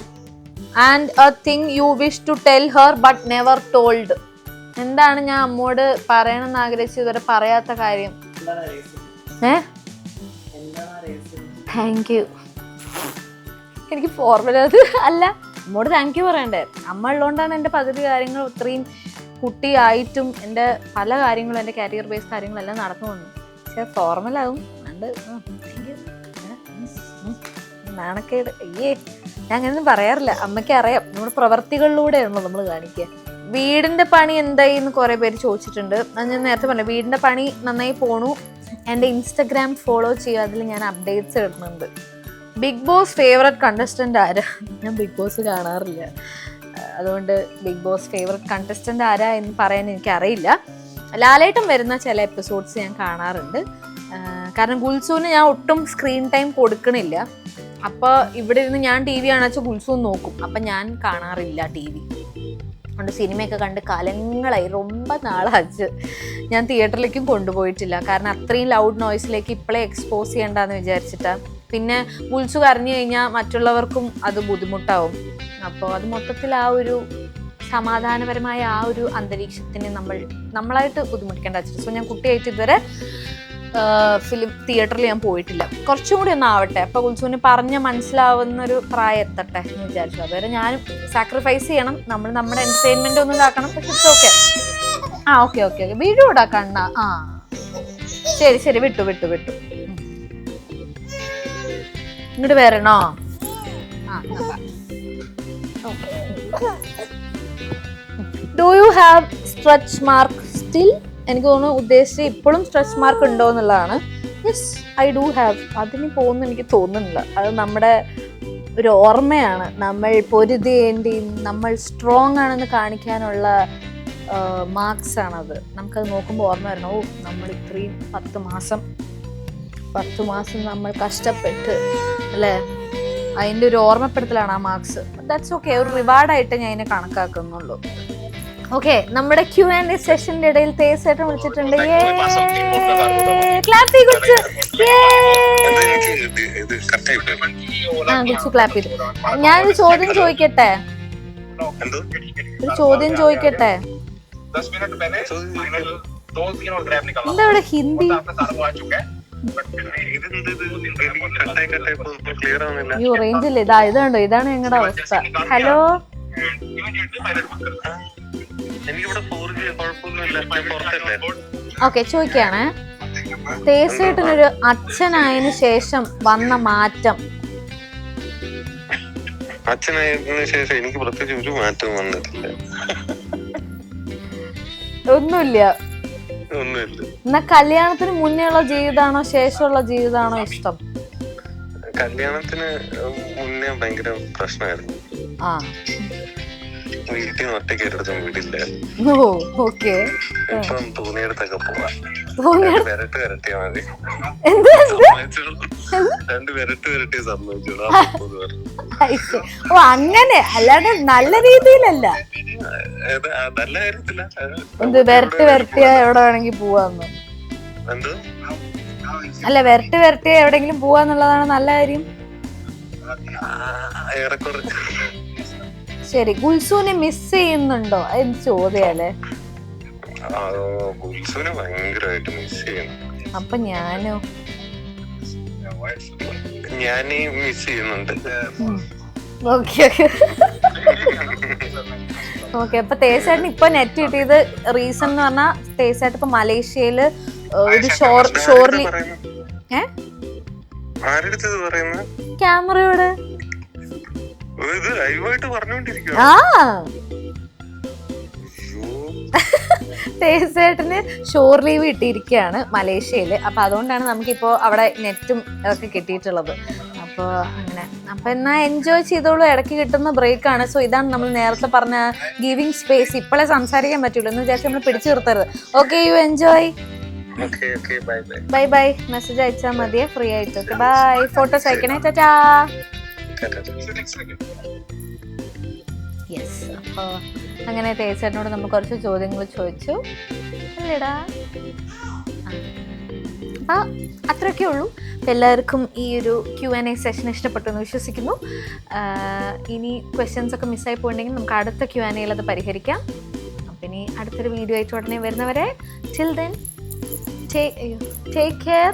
and a thing you wish to tell her but never told? എന്താണ് ഞാൻ അമ്മോട് പറയണമെന്ന് ആഗ്രഹിച്ച് ഇതുവരെ പറയാത്ത കാര്യം? Thank you. എനിക്ക് ഫോർമുല അത് അല്ല, അമ്മോട് താങ്ക് യു പറയണ്ടേ. അമ്മ ഉള്ളതുകൊണ്ടാണ് എൻ്റെ പകുതി കാര്യങ്ങൾ ഇത്രയും കുട്ടിയായിട്ടും എൻ്റെ പല കാര്യങ്ങളും, എൻ്റെ കരിയർ ബേസ് കാര്യങ്ങളെല്ലാം നടന്നു വന്നു. പക്ഷെ ഫോർമലാവും അതുകൊണ്ട് താങ്ക് യു. നാണക്കേട്, അയ്യേ, ഞാൻ അങ്ങനെയൊന്നും പറയാറില്ല. അമ്മയ്ക്ക് അറിയാം, നമ്മുടെ പ്രവർത്തികളിലൂടെയാണല്ലോ നമ്മൾ കാണിക്കുക. വീടിൻ്റെ പണി എന്തായി എന്ന് കുറേ പേര് ചോദിച്ചിട്ടുണ്ട്. അത് ഞാൻ നേരത്തെ പറഞ്ഞു, വീടിൻ്റെ പണി നന്നായി പോണു. എൻ്റെ ഇൻസ്റ്റഗ്രാം ഫോളോ ചെയ്യുക, അതിൽ ഞാൻ അപ്ഡേറ്റ്സ് ഇടുന്നുണ്ട്. ബിഗ് ബോസ് ഫേവററ്റ് കണ്ടസ്റ്റൻ്റ് ആരാ? ഞാൻ ബിഗ് ബോസ് കാണാറില്ല, അതുകൊണ്ട് ബിഗ് ബോസ് ഫേവററ്റ് കണ്ടസ്റ്റൻ്റ് ആരാ എന്ന് പറയാൻ എനിക്കറിയില്ല. ലാലേട്ടൻ വരുന്ന ചില എപ്പിസോഡ്സ് ഞാൻ കാണാറുണ്ട്. കാരണം ഗുൽസൂന് ഞാൻ ഒട്ടും സ്ക്രീൻ ടൈം കൊടുക്കണില്ല. അപ്പോൾ ഇവിടെ ഇരുന്ന് ഞാൻ TV കാണിച്ചാൽ ഗുൽസൂന്ന് നോക്കും. അപ്പം ഞാൻ കാണാറില്ല TV. അതുകൊണ്ട് സിനിമയൊക്കെ കണ്ട് കാലങ്ങളായി, ரொம்ப നാളാച്ച്. ഞാൻ തിയേറ്ററിലേക്കും കൊണ്ടുപോയിട്ടില്ല. കാരണം അത്രയും ലൗഡ് നോയ്സിലേക്ക് ഇപ്പോഴേ എക്സ്പോസ് ചെയ്യണ്ടെന്ന് വിചാരിച്ചിട്ടാണ്. പിന്നെ ഗുൽസു കരഞ്ഞു കഴിഞ്ഞാൽ മറ്റുള്ളവർക്കും അത് ബുദ്ധിമുട്ടാവും. അപ്പോൾ അത് മൊത്തത്തിൽ ആ ഒരു സമാധാനപരമായ ആ ഒരു അന്തരീക്ഷത്തിന് നമ്മളായിട്ട് ബുദ്ധിമുട്ടിക്കേണ്ട വെച്ചിട്ട്. സോ ഞാൻ കുട്ടിയായിട്ട് ഇതുവരെ ഫിലിം തിയേറ്ററിൽ ഞാൻ പോയിട്ടില്ല. കുറച്ചും കൂടി ഒന്ന് ആവട്ടെ, അപ്പോൾ ഗുൽസുവിന് പറഞ്ഞ് മനസ്സിലാവുന്നൊരു പ്രായം എത്തട്ടെ എന്ന് വിചാരിച്ചു. അതുവരെ ഞാനും സാക്രിഫൈസ് ചെയ്യണം. നമ്മൾ നമ്മുടെ എൻ്റർടൈൻമെൻ്റ് ഒന്നും ഇതാക്കണം. പക്ഷെ ഇറ്റ്സ് ഓക്കെ. ഓക്കെ വീഡിയോ ഇടാക്കണ്ണ. ശരി വിട്ടു. ഇങ്ങോട്ട് വരണോ? Do you have stretch mark still? എനിക്ക് തോന്നുന്നു ഉദ്ദേശിച്ച് ഇപ്പോഴും സ്ട്രെച്ച് മാർക്ക് ഉണ്ടോ എന്നുള്ളതാണ്. Yes, I do have. അതിന് പോകുന്നു എനിക്ക് തോന്നുന്നില്ല. അത് നമ്മുടെ ഒരു ഓർമ്മയാണ്. നമ്മൾ പൊരുതേണ്ടിയും നമ്മൾ സ്ട്രോങ് ആണെന്ന് കാണിക്കാനുള്ള മാർക്സ് ആണത്. നമുക്കത് നോക്കുമ്പോൾ ഓർമ്മ വരണം, ഓ നമ്മൾ ഇത്രയും 10 മാസം നമ്മൾ കഷ്ടപ്പെട്ട് അല്ലേ, അതിൻ്റെ ഒരു ഓർമ്മപ്പെടുത്തലാണ് ആ മാർക്സ്. ദാറ്റ്സ് ഓക്കെ, ഒരു റിവാർഡായിട്ട് ഞാൻ അതിനെ കണക്കാക്കുന്നുള്ളൂ. ഓക്കെ, നമ്മുടെ Q&A സെഷന്റെ ഇടയിൽ തേസായിട്ട് വിളിച്ചിട്ടുണ്ട്. ക്ലാപ്പ് കുറിച്ച് ക്ലാപ്പ് ചെയ്തു. ഞാനൊരു ചോദ്യം ചോദിക്കട്ടെ? എന്താ ഇവിടെ ഹിന്ദി? അയ്യോ റേഞ്ചില്ല. ഇതുണ്ടോ, ഇതാണ് ഞങ്ങളുടെ അവസ്ഥ. ഹലോ, ഓക്കെ, ചോദിക്കാണ്. തേസേട്ടനൊരു അച്ഛനായതിനു ശേഷം വന്ന മാറ്റം? അച്ഛനായതിനു ശേഷം എനിക്ക് പ്രത്യേകിച്ച് ഒരു മാറ്റവും വന്നിട്ടില്ല. ഒന്നുമില്ല. എന്നാ കല്യാണത്തിന് മുന്നേ ഉള്ള ജീവിതമാണോ ശേഷമുള്ള ജീവിതമാണോ ഇഷ്ടം? കല്യാണത്തിന് മുന്നേ ഭയങ്കര പ്രശ്നമായിരുന്നു. വീട്ടിൽ നിന്ന് ഒറ്റയ്ക്ക് ഒരിടത്തും വീടില്ല. ഇപ്പം തോന്നിയിടത്തൊക്കെ പോവാ. വരട്ടിയാ മതി. 2 വരട്ടി സമ്മതിച്ചോളൂ. അങ്ങനെ അല്ലാതെ നല്ല രീതിയിലല്ല. നല്ല കാര്യത്തില്ല. വരട്ടിയാ എവിടെ വേണമെങ്കിൽ പോവാന്ന്. അല്ല, വരട്ടിയാ എവിടെങ്കിലും പോവാന്നുള്ളതാണ് നല്ല കാര്യം. ശരി, ഗുൽസൂനെ മിസ് ചെയ്യുന്നുണ്ടോ? അത് ചോദ്യല്ലേ. ഭയങ്കരമായിട്ട് മിസ് ചെയ്യുന്നു. അപ്പൊ ഞാനോ? ഞാനീ മിസ് ചെയ്യുന്നുണ്ട്. ഓക്കെ, അപ്പൊ തേസായിട്ട് ഇപ്പൊ നെറ്റ് കിട്ടിയത് റീസൺ എന്ന് പറഞ്ഞാൽ തേസായിട്ട് ഇപ്പൊ മലേഷ്യയില് ഒരു ഷോർലി ക്യാമറയോട് തേസായിട്ടിന് ഷോർ ലീവ് കിട്ടിയിരിക്കുകയാണ് മലേഷ്യയില്. അപ്പൊ അതുകൊണ്ടാണ് നമുക്കിപ്പോ അവിടെ നെറ്റും ഒക്കെ കിട്ടിയിട്ടുള്ളത്. അപ്പോൾ അങ്ങനെ, അപ്പൊ എന്നാ എൻജോയ് ചെയ്തോളൂ. ഇടയ്ക്ക് കിട്ടുന്ന ബ്രേക്ക് ആണ്. സോ ഇതാണ് നമ്മൾ നേരത്തെ പറഞ്ഞ ഗിവിംഗ് സ്പേസ്. ഇപ്പോഴേ സംസാരിക്കാൻ പറ്റുള്ളൂ എന്ന് വിചാരിച്ച് നമ്മൾ പിടിച്ചു നിർത്തരുത്. Okay, you enjoy. Bye bye. Message അയച്ചാൽ മതിയെ ഫ്രീ ആയിട്ട്. Okay, bye. ഫോട്ടോസ് അയക്കണേ. ടാറ്റാ. യെസ്, അപ്പോൾ അങ്ങനെ തേച്ചേട്ടനോട് നമ്മൾ കുറച്ച് ചോദ്യങ്ങൾ ചോദിച്ചു അല്ലേടാ. അപ്പോൾ അത്രയൊക്കെ ഉള്ളൂ. എല്ലാവർക്കും ഈ ഒരു Q&A സെഷൻ ഇഷ്ടപ്പെട്ടു എന്ന് വിശ്വസിക്കുന്നു. ഇനി ക്വസ്റ്റ്യൻസ് ഒക്കെ മിസ്സായി പോയിട്ടുണ്ടെങ്കിൽ നമുക്ക് അടുത്ത Q&Aയിൽ അത് പരിഹരിക്കാം. അപ്പം ഇനി അടുത്തൊരു വീഡിയോ ആയിട്ട് ഉടനെ വരുന്നവരെ ടിൽ ദെൻ ടേക്ക് കെയർ.